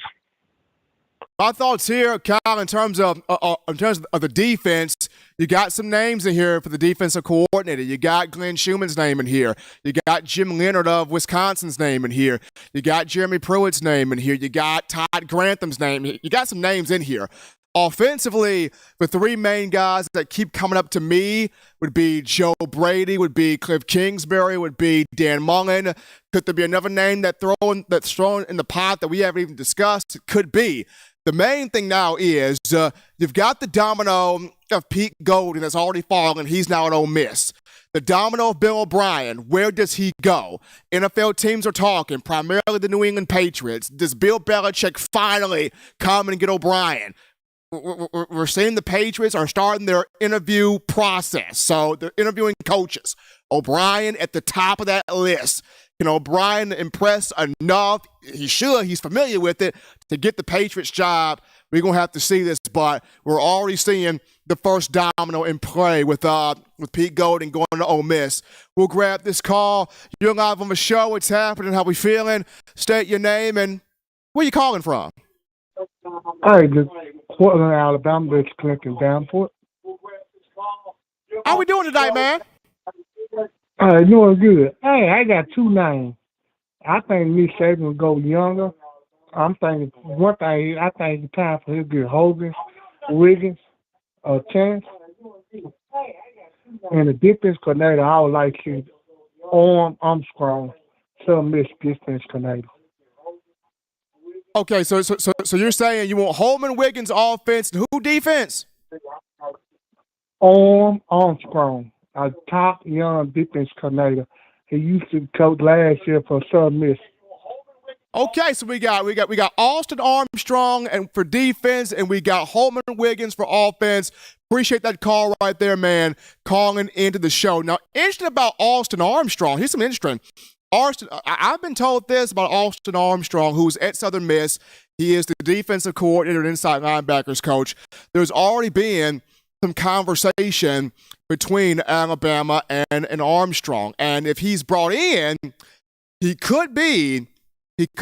My thoughts here, Kyle, in terms of the defense, you got some names in here for the defensive coordinator. You got Glenn Schumann's name in here. You got Jim Leonard of Wisconsin's name in here. You got Jeremy Pruitt's name in here. You got Todd Grantham's name. You got some names in here. Offensively, the three main guys that keep coming up to me would be Joe Brady, would be Cliff Kingsbury, would be Dan Mullen. Could there be another name that's thrown in the pot that we haven't even discussed? It could be. The main thing now is you've got the domino of Pete Golding that's already fallen. He's now at Ole Miss. The domino of Bill O'Brien, where does he go? NFL teams are talking, primarily the New England Patriots. Does Bill Belichick finally come and get O'Brien? We're seeing the Patriots are starting their interview process. So they're interviewing coaches. O'Brien at the top of that list. Can O'Brien impress enough? He should. He's familiar with it to get the Patriots job. We're going to have to see this, but we're already seeing the first domino in play with Pete Golding going to Ole Miss. We'll grab this call. You're live on the show. What's happening? How we feeling? State your name and where you calling from? Hey, the Portland, Alabama, it's Clinton Danforth. How we doing tonight, man? Doing good. Hey, I got two names. I think Nick Saban will go younger. I'm thinking one thing. I think it's time for him to get Hogan, Wiggins, a chance. And the defense coordinator, I would like his Armstrong, Southern Miss defense coordinator. Okay, so you're saying you want Holman, Wiggins offense, and who defense? Armstrong, a top young defense coordinator. He used to coach last year for Southern Miss. Okay, so we got Austin Armstrong and for defense, and we got Holman Wiggins for offense. Appreciate that call right there, man. Calling into the show. Now, interesting about Austin Armstrong. Here's some interesting. I've been told this about Austin Armstrong, who's at Southern Miss. He is the defensive coordinator and inside linebackers coach. There's already been some conversation between Alabama and Armstrong. And if he's brought in, he could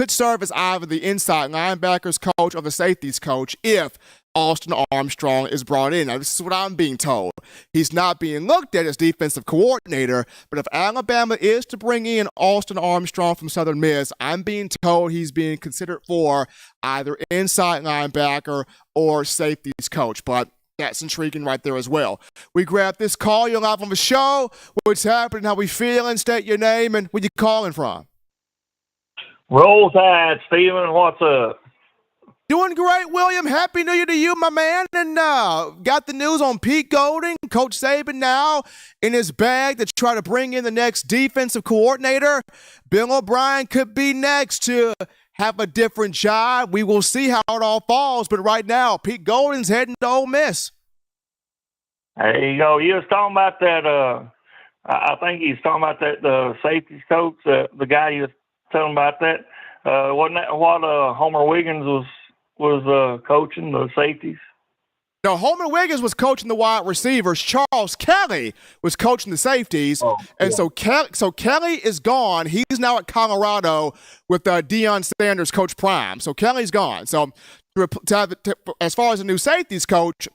serve as either the inside linebackers coach or the safeties coach if Austin Armstrong is brought in. Now, this is what I'm being told. He's not being looked at as defensive coordinator, but if Alabama is to bring in Austin Armstrong from Southern Miss, I'm being told he's being considered for either inside linebacker or safeties coach. But that's intriguing right there as well. We grab this call. You're live on the show. What's happening? How we feeling? State your name and where you calling from. Roll Tide, Steven. What's up? Doing great, William. Happy New Year to you, my man. And got the news on Pete Golding, Coach Saban now in his bag to try to bring in the next defensive coordinator. Bill O'Brien could be next to have a different job. We will see how it all falls. But right now, Pete Golding's heading to Ole Miss. There you go. You was talking about that. I think he's talking about that the safeties coach, the guy you was telling about that. Wasn't that what Homer Wiggins was coaching, the safeties? No, Holman Wiggins was coaching the wide receivers. Charles Kelly was coaching the safeties. So Kelly is gone. He's now at Colorado with Deion Sanders, Coach Prime. So Kelly's gone. So as far as a new safeties coach,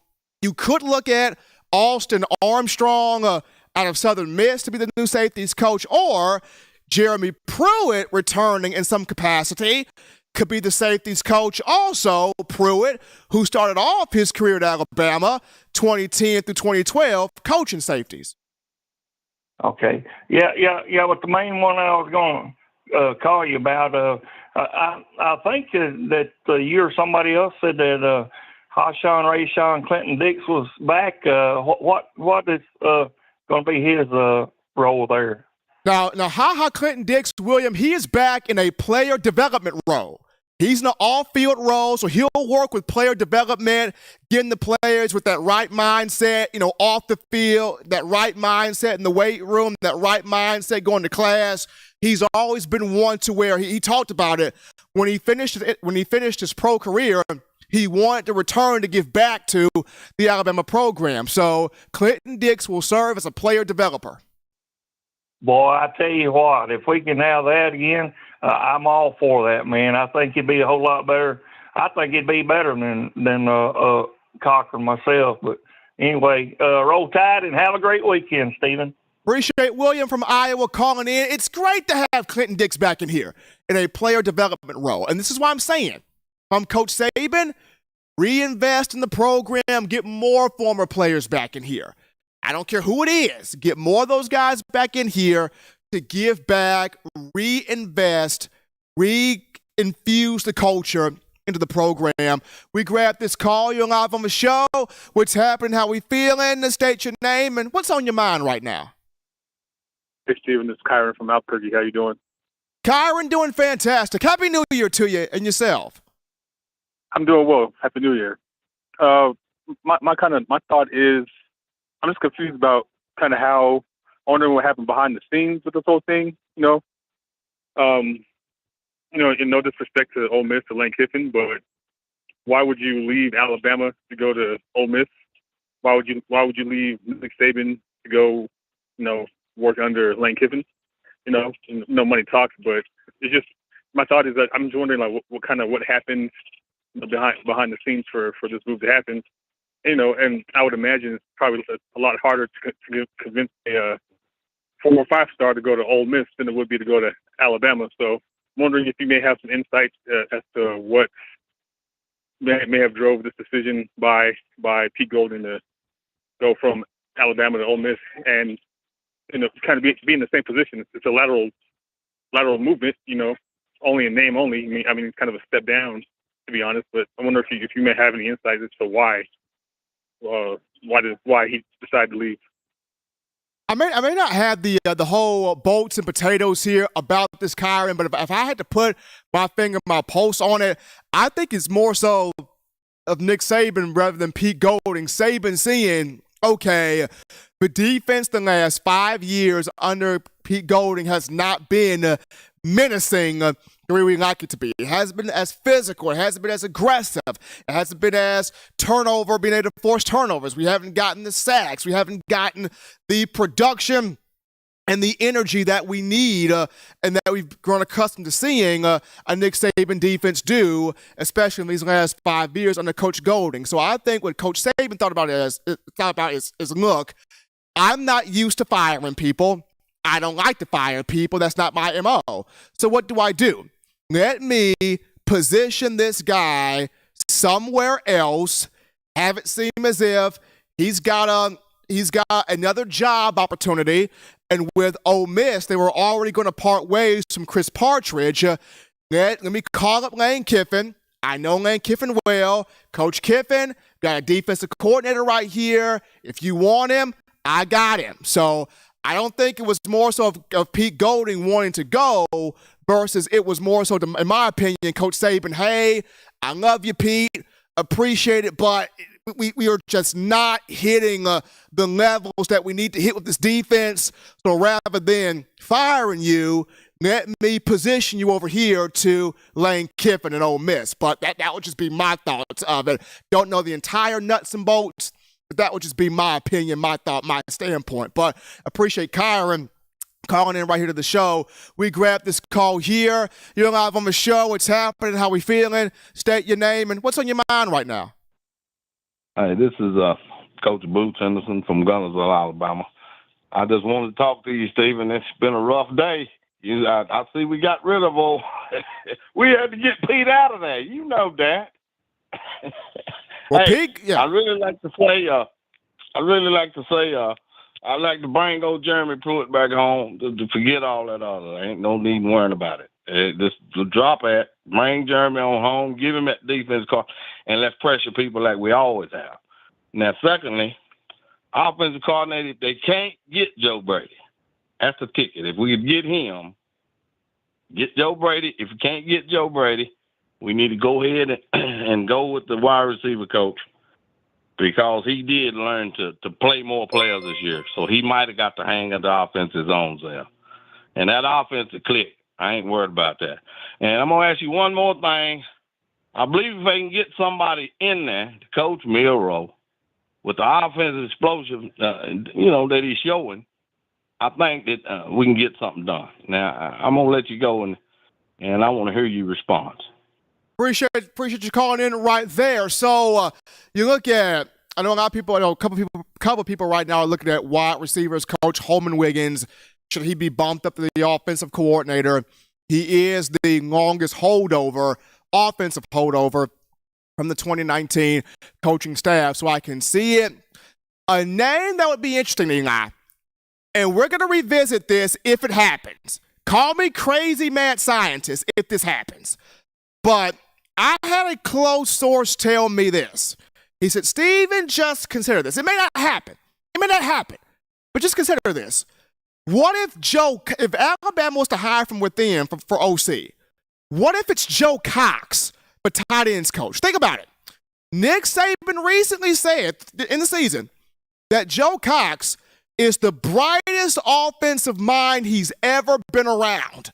you could look at Austin Armstrong out of Southern Miss to be the new safeties coach, or Jeremy Pruitt returning in some capacity could be the safeties coach. Also, Pruitt, who started off his career at Alabama 2010 through 2012, coaching safeties. Okay. Yeah. But the main one I was going to call you about, I think that you or somebody else said that Hashawn Rayshawn Clinton Dix was back. What is going to be his role there? Now, Clinton Dix, William, he is back in a player development role. He's in an off-field role, so he'll work with player development, getting the players with that right mindset, off the field, that right mindset in the weight room, that right mindset going to class. He's always been one to where he talked about it when he finished his pro career. He wanted to return to give back to the Alabama program. So Clinton Dix will serve as a player developer. Boy, I tell you what, if we can have that again, I'm all for that, man. I think it'd be a whole lot better. I think it'd be better than Cochran myself. But anyway, roll tide and have a great weekend, Stephen. Appreciate William from Iowa calling in. It's great to have Clinton Dix back in here in a player development role. And this is why I'm saying, if I'm Coach Saban, reinvest in the program, get more former players back in here. I don't care who it is. Get more of those guys back in here to give back, reinvest, re-infuse the culture into the program. We grab this call. You're live on the show. What's happening? How we feeling? State your name and what's on your mind right now. Hey, Steven. This is Kyron from Albuquerque. How you doing? Kyron, doing fantastic. Happy New Year to you and yourself. I'm doing well. Happy New Year. My thought is I'm just confused about kind of how, wondering what happened behind the scenes with this whole thing. In no disrespect to Ole Miss or Lane Kiffin, but why would you leave Alabama to go to Ole Miss? Why would you leave Nick Saban to go, work under Lane Kiffin? No money talks, but it's just my thought is that I'm just wondering like what happened behind the scenes for this move to happen. And I would imagine it's probably a lot harder to convince a 4 or 5 star to go to Ole Miss than it would be to go to Alabama. So I'm wondering if you may have some insights as to what may have drove this decision by Pete Golding to go from Alabama to Ole Miss and kind of be in the same position. It's a lateral movement, only in name only. I mean, it's kind of a step down, to be honest. But I wonder if you may have any insights as to why he decided to leave. I may not have the whole bolts and potatoes here about this, Kyron, but if I had to put my finger, my pulse on it, I think it's more so of Nick Saban rather than Pete Golding. Saban seeing, okay, the defense the last 5 years under Pete Golding has not been menacing the way we like it to be. It hasn't been as physical. It hasn't been as aggressive. It hasn't been as being able to force turnovers. We haven't gotten the sacks. We haven't gotten the production and the energy that we need and that we've grown accustomed to seeing a Nick Saban defense do, especially in these last 5 years under Coach Golding. So I think what Coach Saban thought about is look, I'm not used to firing people. I don't like to fire people. That's not my MO. So what do? Let me position this guy somewhere else, have it seem as if he's got another job opportunity. And with Ole Miss, they were already going to part ways from Chris Partridge. Let me call up Lane Kiffin. I know Lane Kiffin well. Coach Kiffin, got a defensive coordinator right here. If you want him, I got him. So I don't think it was more so of Pete Golding wanting to go versus it was more so, in my opinion, Coach Saban, hey, I love you, Pete, appreciate it, but we are just not hitting the levels that we need to hit with this defense. So rather than firing you, let me position you over here to Lane Kiffin and Ole Miss. But that would just be my thoughts of it. Don't know the entire nuts and bolts, but that would just be my opinion, my thought, my standpoint. But appreciate Kyron calling in right here to the show. We grabbed this call here. You're live on the show. What's happening? How we feeling? State your name and what's on your mind right now? Hey, this is Coach Boots Henderson from Gunnersville, Alabama. I just wanted to talk to you, Stephen. It's been a rough day. I see we got rid of we had to get Pete out of there. You know that. Well, hey, Pete, yeah. I'd like to bring old Jeremy Pruitt back home to forget all that other. There ain't no need worrying about it. Just drop it, bring Jeremy on home, give him that defense card, and let's pressure people like we always have. Now, secondly, offensive coordinator, they can't get Joe Brady. That's the ticket. If we could get him, get Joe Brady. If you can't get Joe Brady, we need to go ahead and go with the wide receiver coach because he did learn to play more players this year. So he might have got the hang of the offensive zones there. And that offensive click, I ain't worried about that. And I'm going to ask you one more thing. I believe if they can get somebody in there to coach Milroe with the offensive explosion, that he's showing, I think that we can get something done. Now, I'm going to let you go, and I want to hear your response. Appreciate you calling in right there. So you look at, I know a lot of people, a couple of people right now are looking at wide receivers coach Holman Wiggins. Should he be bumped up to the offensive coordinator? He is the longest offensive holdover from the 2019 coaching staff, so I can see it. A name that would be interesting, Eli, and we're going to revisit this if it happens. Call me crazy mad scientist if this happens. But I had a close source tell me this. He said, Steven, just consider this. It may not happen. But just consider this. What if Alabama was to hire from within for OC? What if it's Joe Cox, the tight ends coach? Think about it. Nick Saban recently said in the season that Joe Cox is the brightest offensive mind he's ever been around.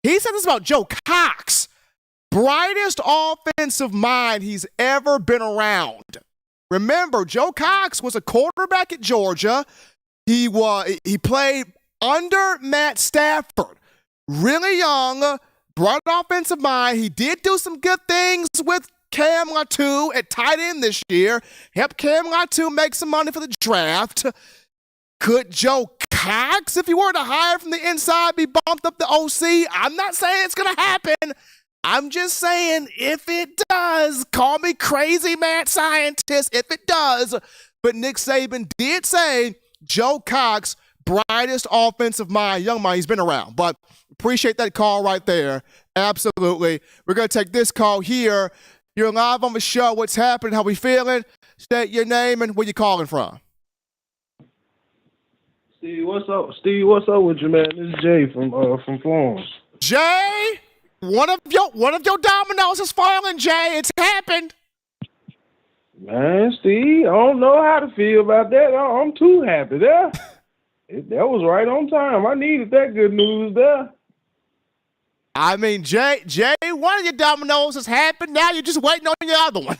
He said this about Joe Cox. Brightest offensive mind he's ever been around. Remember, Joe Cox was a quarterback at Georgia. He played under Matt Stafford. Really young, bright offensive mind. He did do some good things with Cam Latu at tight end this year. Helped Cam Latu make some money for the draft. Could Joe Cox, if he were to hire from the inside, be bumped up to OC? I'm not saying it's going to happen. I'm just saying if it does, call me crazy mad scientist if it does. But Nick Saban did say Joe Cox, brightest offensive mind, young mind, he's been around. But appreciate that call right there. Absolutely. We're going to take this call here. You're live on the show. What's happening? How we feeling? State your name and where you calling from. Steve, what's up? Steve, what's up with you, man? This is Jay from Florence. Jay, one of your dominoes is falling, Jay. It's happened. Man, Steve, I don't know how to feel about that. I'm too happy there. That was right on time. I needed that good news there. I mean, Jay, one of your dominoes has happened. Now you're just waiting on your other one.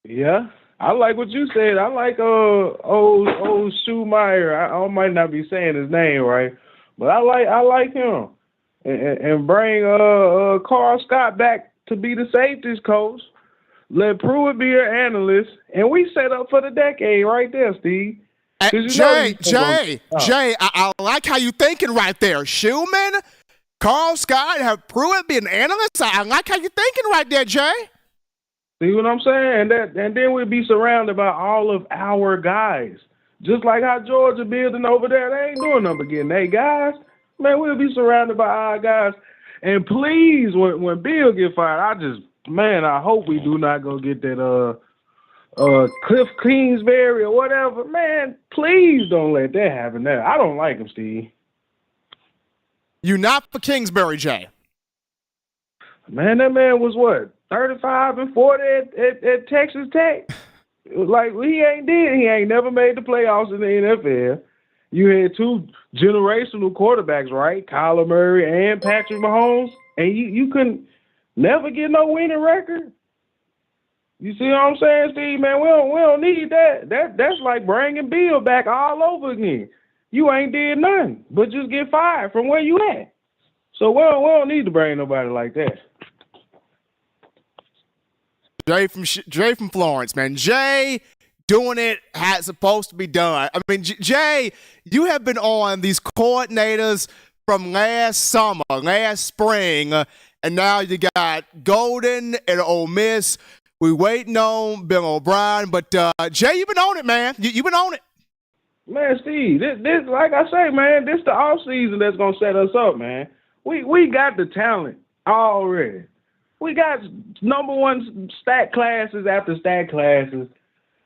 Yeah, I like what you said. I like old Schumacher. I might not be saying his name right, but I like him. And bring Carl Scott back to be the safeties coach. Let Pruitt be your analyst, and we set up for the decade right there, Steve. Jay, I like how you thinking right there. Schumann, Carl Scott, have Pruitt be an analyst. I like how you thinking right there, Jay. See what I'm saying? And then we'll be surrounded by all of our guys. Just like how Georgia building over there, they ain't doing nothing but getting their guys. Man, we'll be surrounded by our guys. And please, when Bill get fired, I hope we do not go get that Cliff Kingsbury or whatever. Man, please don't let that happen there. I don't like him, Steve. You not for Kingsbury, Jay. Man, that man was what, 35 and 40 at Texas Tech? Like, he ain't never made the playoffs in the NFL. You had two generational quarterbacks, right? Kyler Murray and Patrick Mahomes, and you couldn't never get no winning record. You see what I'm saying, Steve? Man, we don't need that. That's like bringing Bill back all over again. You ain't did nothing but just get fired from where you at. So we don't need to bring nobody like that. Jay from Florence, man. Jay doing it how it's supposed to be done. I mean, Jay, you have been on these coordinators from last summer, last spring, and now you got Golden and Ole Miss. We waiting on Bill O'Brien, but Jay, you've been on it, man. You've been on it. Man, Steve, this like I say, man, this the off season that's gonna set us up, man. We got the talent already. We got number one stat classes after stat classes.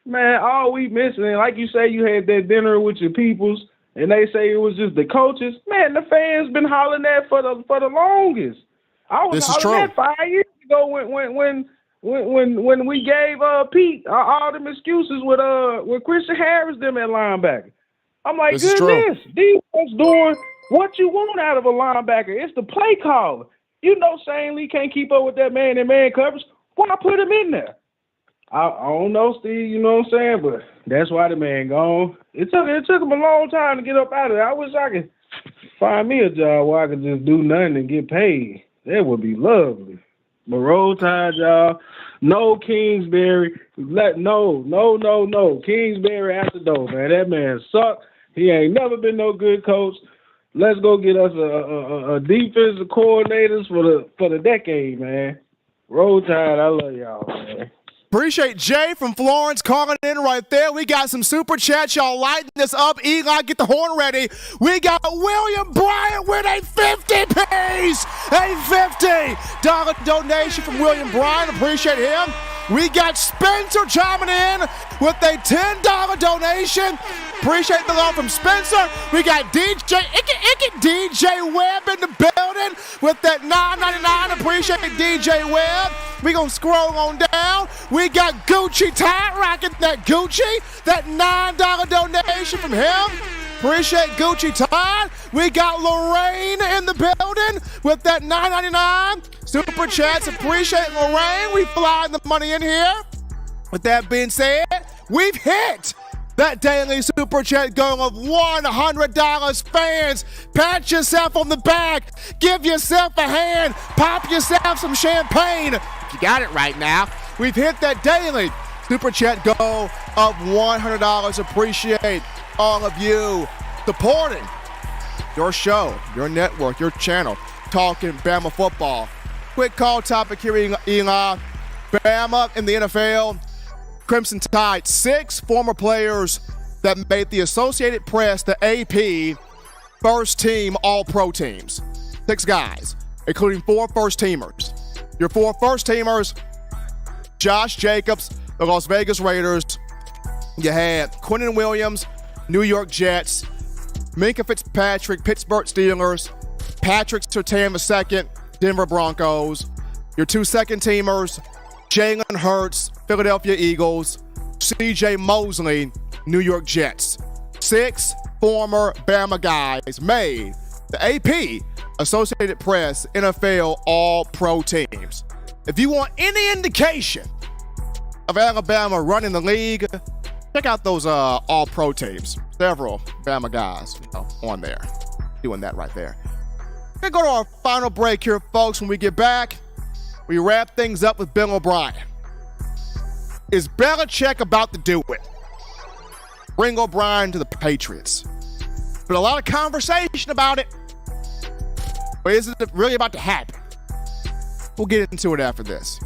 Man, all we missing, and like you say, you had that dinner with your peoples, and they say it was just the coaches. Man, the fans been hollering that for the longest. I was hollering that 5 years ago when we gave Pete all them excuses with Christian Harris them at linebacker. I'm like, goodness, defense doing what you want out of a linebacker. It's the play caller. You know Shane Lee can't keep up with that man-in-man coverage. Why put him in there? I don't know, Steve, you know what I'm saying? But that's why the man gone. It took him a long time to get up out of there. I wish I could find me a job where I could just do nothing and get paid. That would be lovely. But roll tide, y'all. No Kingsbury. No. Kingsbury out the door, man. That man sucked. He ain't never been no good coach. Let's go get us a defensive coordinators for the decade, man. Roll Tide, I love y'all, man. Appreciate Jay from Florence calling in right there. We got some super chats. Y'all lighten this up. Eli, get the horn ready. We got William Bryant with a 50 piece. A $50 donation from William Bryant. Appreciate him. We got Spencer chiming in with a $10 donation. Appreciate the love from Spencer. We got DJ Webb in the building with that $9.99. Appreciate DJ Webb. We gonna scroll on down. We got Gucci Tide rocking that Gucci. That $9 donation from him. Appreciate Gucci Tide. We got Lorraine in the building with that $9.99 super chats. Appreciate Lorraine. We flying the money in here. With that being said, we've hit that daily super chat goal of $100. Fans, pat yourself on the back. Give yourself a hand. Pop yourself some champagne. You got it right now. We've hit that daily super chat goal of $100. Appreciate all of you supporting your show, your network, your channel, talking Bama football. Quick call topic here, Eli. Bama in the NFL, Crimson Tide, 6 former players that made the Associated Press, the AP, first team All-Pro teams. 6 guys, including 4 first-teamers. Your 4 first-teamers, Josh Jacobs, the Las Vegas Raiders. You had Quentin Williams, New York Jets, Minkah Fitzpatrick, Pittsburgh Steelers, Patrick Surtain II, Denver Broncos. Your 2 second-teamers, Jalen Hurts, Philadelphia Eagles, C.J. Mosley, New York Jets. 6 former Bama guys made the AP, Associated Press, NFL All-Pro teams. If you want any indication of Alabama running the league, check out those All-Pro teams. Several Bama guys on there doing that right there. We're going to go to our final break here, folks. When we get back, we wrap things up with Bill O'Brien. Is Belichick about to do it? Bring O'Brien to the Patriots. But a lot of conversation about it. But is it really about to happen? We'll get into it after this.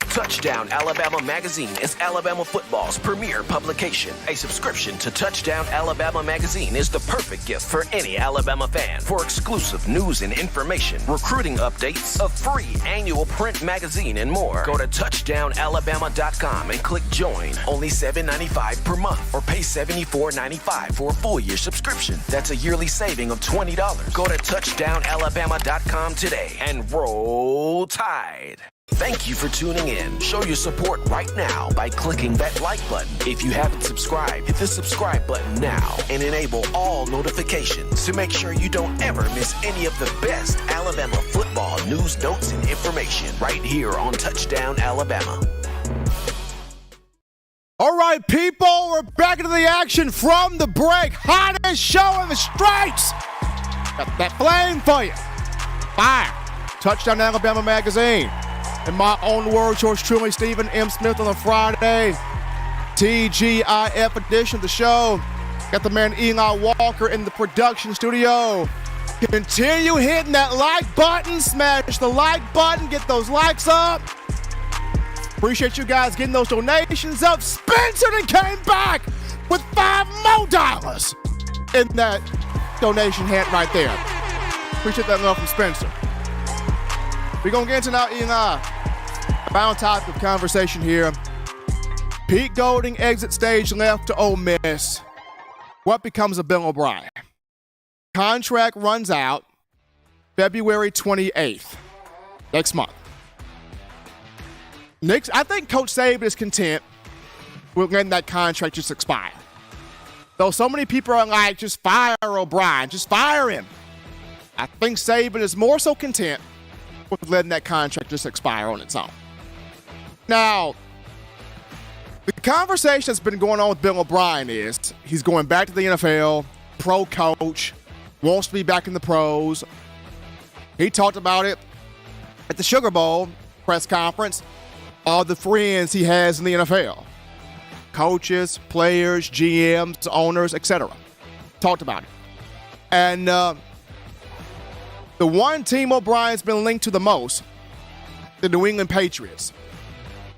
Touchdown Alabama Magazine is Alabama football's premier publication. A subscription to Touchdown Alabama Magazine is the perfect gift for any Alabama fan. For exclusive news and information, recruiting updates, a free annual print magazine, and more, go to touchdownalabama.com and click join. Only $7.95 per month, or pay $74.95 for a full year subscription. That's a yearly saving of $20. Go to touchdownalabama.com today and roll Tide. Thank you for tuning in. Show your support right now by clicking that like button. If you haven't subscribed, hit the subscribe button now and enable all notifications to make sure you don't ever miss any of the best Alabama football news, notes, and information right here on Touchdown Alabama. All right, people, we're back into the action from the break. Hottest show in the stripes. Got that flame for you. Fire. Touchdown Alabama Magazine. In my own words, yours truly, Stephen M. Smith on a Friday. TGIF edition of the show. Got the man Eli Walker in the production studio. Continue hitting that like button. Smash the like button. Get those likes up. Appreciate you guys getting those donations up. Spencer came back with $5 more in that donation hat right there. Appreciate that love from Spencer. We're going to get into now, Eli. Final topic of conversation here. Pete Golding exit stage left to Ole Miss. What becomes of Bill O'Brien? Contract runs out February 28th, next month. I think Coach Saban is content with letting that contract just expire. Though so many people are like, just fire O'Brien, just fire him. I think Saban is more so content with letting that contract just expire on its own. Now, the conversation that's been going on with Bill O'Brien is he's going back to the NFL, pro coach, wants to be back in the pros. He talked about it at the Sugar Bowl press conference, all the friends he has in the NFL. Coaches, players, GMs, owners, etc. Talked about it. And the one team O'Brien's been linked to the most, the New England Patriots,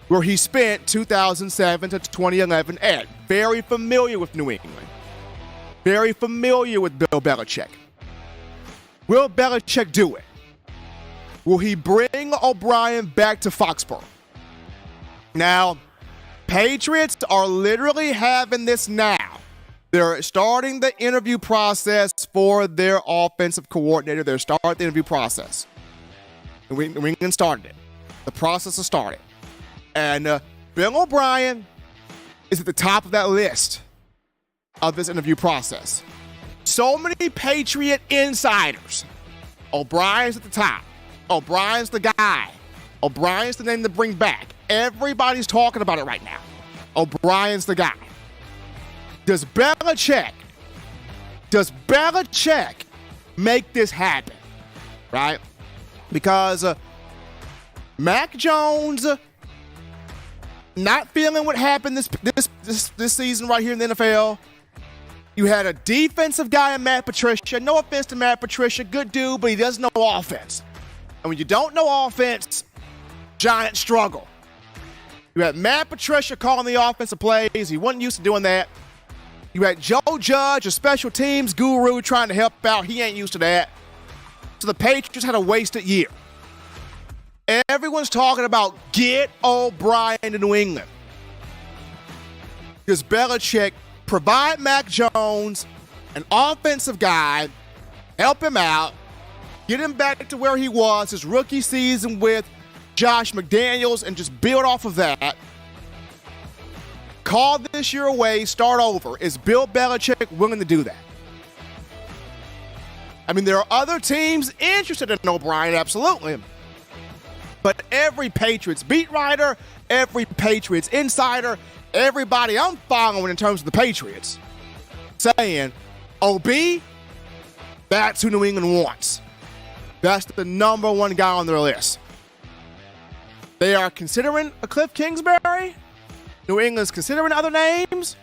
where he spent 2007 to 2011 at. Very familiar with New England. Very familiar with Bill Belichick. Will Belichick do it? Will he bring O'Brien back to Foxborough? Now, Patriots are literally having this now. They're starting the interview process for their offensive coordinator. They're starting the interview process. New England started it. The process has started. And Bill O'Brien is at the top of that list of this interview process. So many Patriot insiders. O'Brien's at the top. O'Brien's the guy. O'Brien's the name to bring back. Everybody's talking about it right now. O'Brien's the guy. Does Belichick make this happen? Right? Because Mac Jones not feeling what happened this season right here in the NFL. You had a defensive guy in Matt Patricia. No offense to Matt Patricia. Good dude, but he doesn't know offense. And when you don't know offense, giant struggle. You had Matt Patricia calling the offensive plays. He wasn't used to doing that. You had Joe Judge, a special teams guru, trying to help out. He ain't used to that. So the Patriots had a wasted year. Everyone's talking about get O'Brien to New England. Does Belichick provide Mac Jones an offensive guy, help him out, get him back to where he was his rookie season with Josh McDaniels, and just build off of that? Call this year away, start over. Is Bill Belichick willing to do that? I mean, there are other teams interested in O'Brien, absolutely. But every Patriots beat writer, every Patriots insider, everybody I'm following in terms of the Patriots, saying, OB, that's who New England wants. That's the number one guy on their list. They are considering a Cliff Kingsbury. New England's considering other names.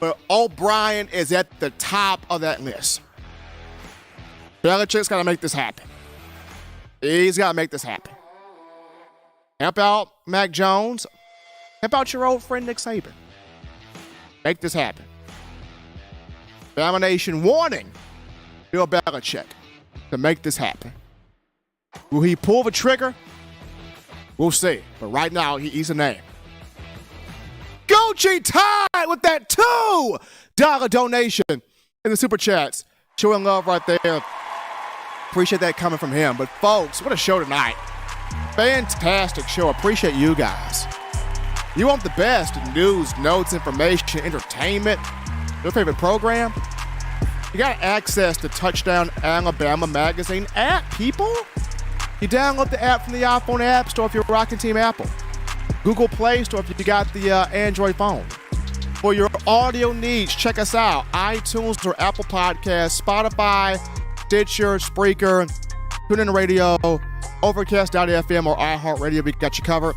But O'Brien is at the top of that list. Belichick's got to make this happen. He's got to make this happen. Help out Mac Jones. Help out your old friend Nick Saban. Make this happen. Bama Nation warning Bill Belichick to make this happen. Will he pull the trigger? We'll see. But right now, he's a name. Gucci tied with that $2 donation in the Super Chats. Showing love right there. Appreciate that coming from him. But folks, what a show tonight. Fantastic show. Appreciate you guys. You want the best in news, notes, information, entertainment, your favorite program? You got access to Touchdown Alabama Magazine app, people. You download the app from the iPhone App Store if you're rocking Team Apple. Google Play Store if you got the Android phone. For your audio needs, check us out. iTunes or Apple Podcasts, Spotify, Stitcher, Spreaker, TuneIn Radio, Overcast.fm, or iHeartRadio. We got you covered.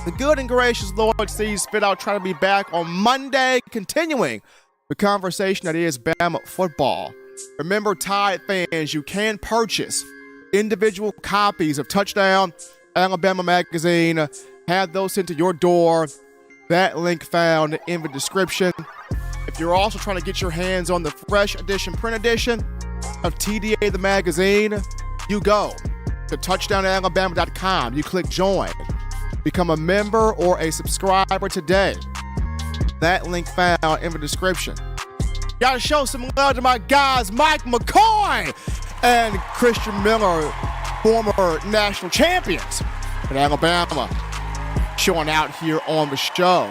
The good and gracious Lord sees fit. I'll try to be back on Monday, continuing the conversation that is Bama football. Remember, Tide fans, you can purchase individual copies of Touchdown Alabama Magazine. Have those sent to your door. That link found in the description. If you're also trying to get your hands on the fresh edition, print edition of TDA the magazine, you go to touchdownalabama.com. You click join. Become a member or a subscriber today. That link found in the description. Gotta show some love to my guys, Mike McCoy and Christian Miller, former national champions in Alabama, showing out here on the show.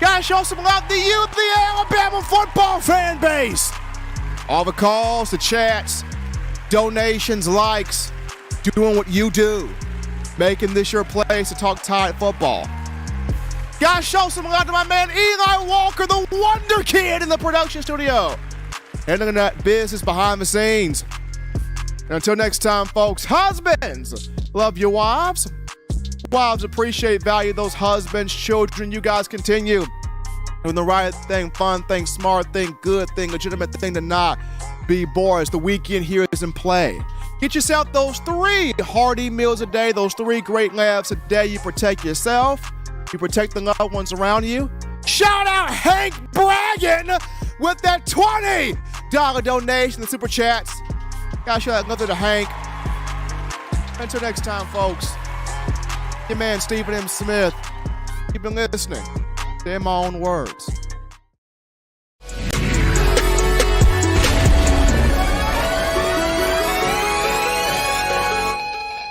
Gotta show some love to you, the Alabama football fan base. All the calls, the chats, donations, likes, doing what you do, making this your place to talk Tide football. Gotta show some love to my man Eli Walker, the Wonder Kid in the production studio, handling that business behind the scenes. And until next time, folks, husbands, love your wives. Wives appreciate, value those husbands, children. You guys continue Doing the right thing, fun thing, smart thing, good thing, legitimate thing to not be bored. The weekend here is in play. Get yourself those 3 hearty meals a day, those 3 great laughs a day. You protect yourself. You protect the loved ones around you. Shout out Hank Braggin with that $20 donation, the super chats. Gotta shout out another to Hank. Until next time, folks. Your man Stephen M. Smith. You've been listening to In My Own Words.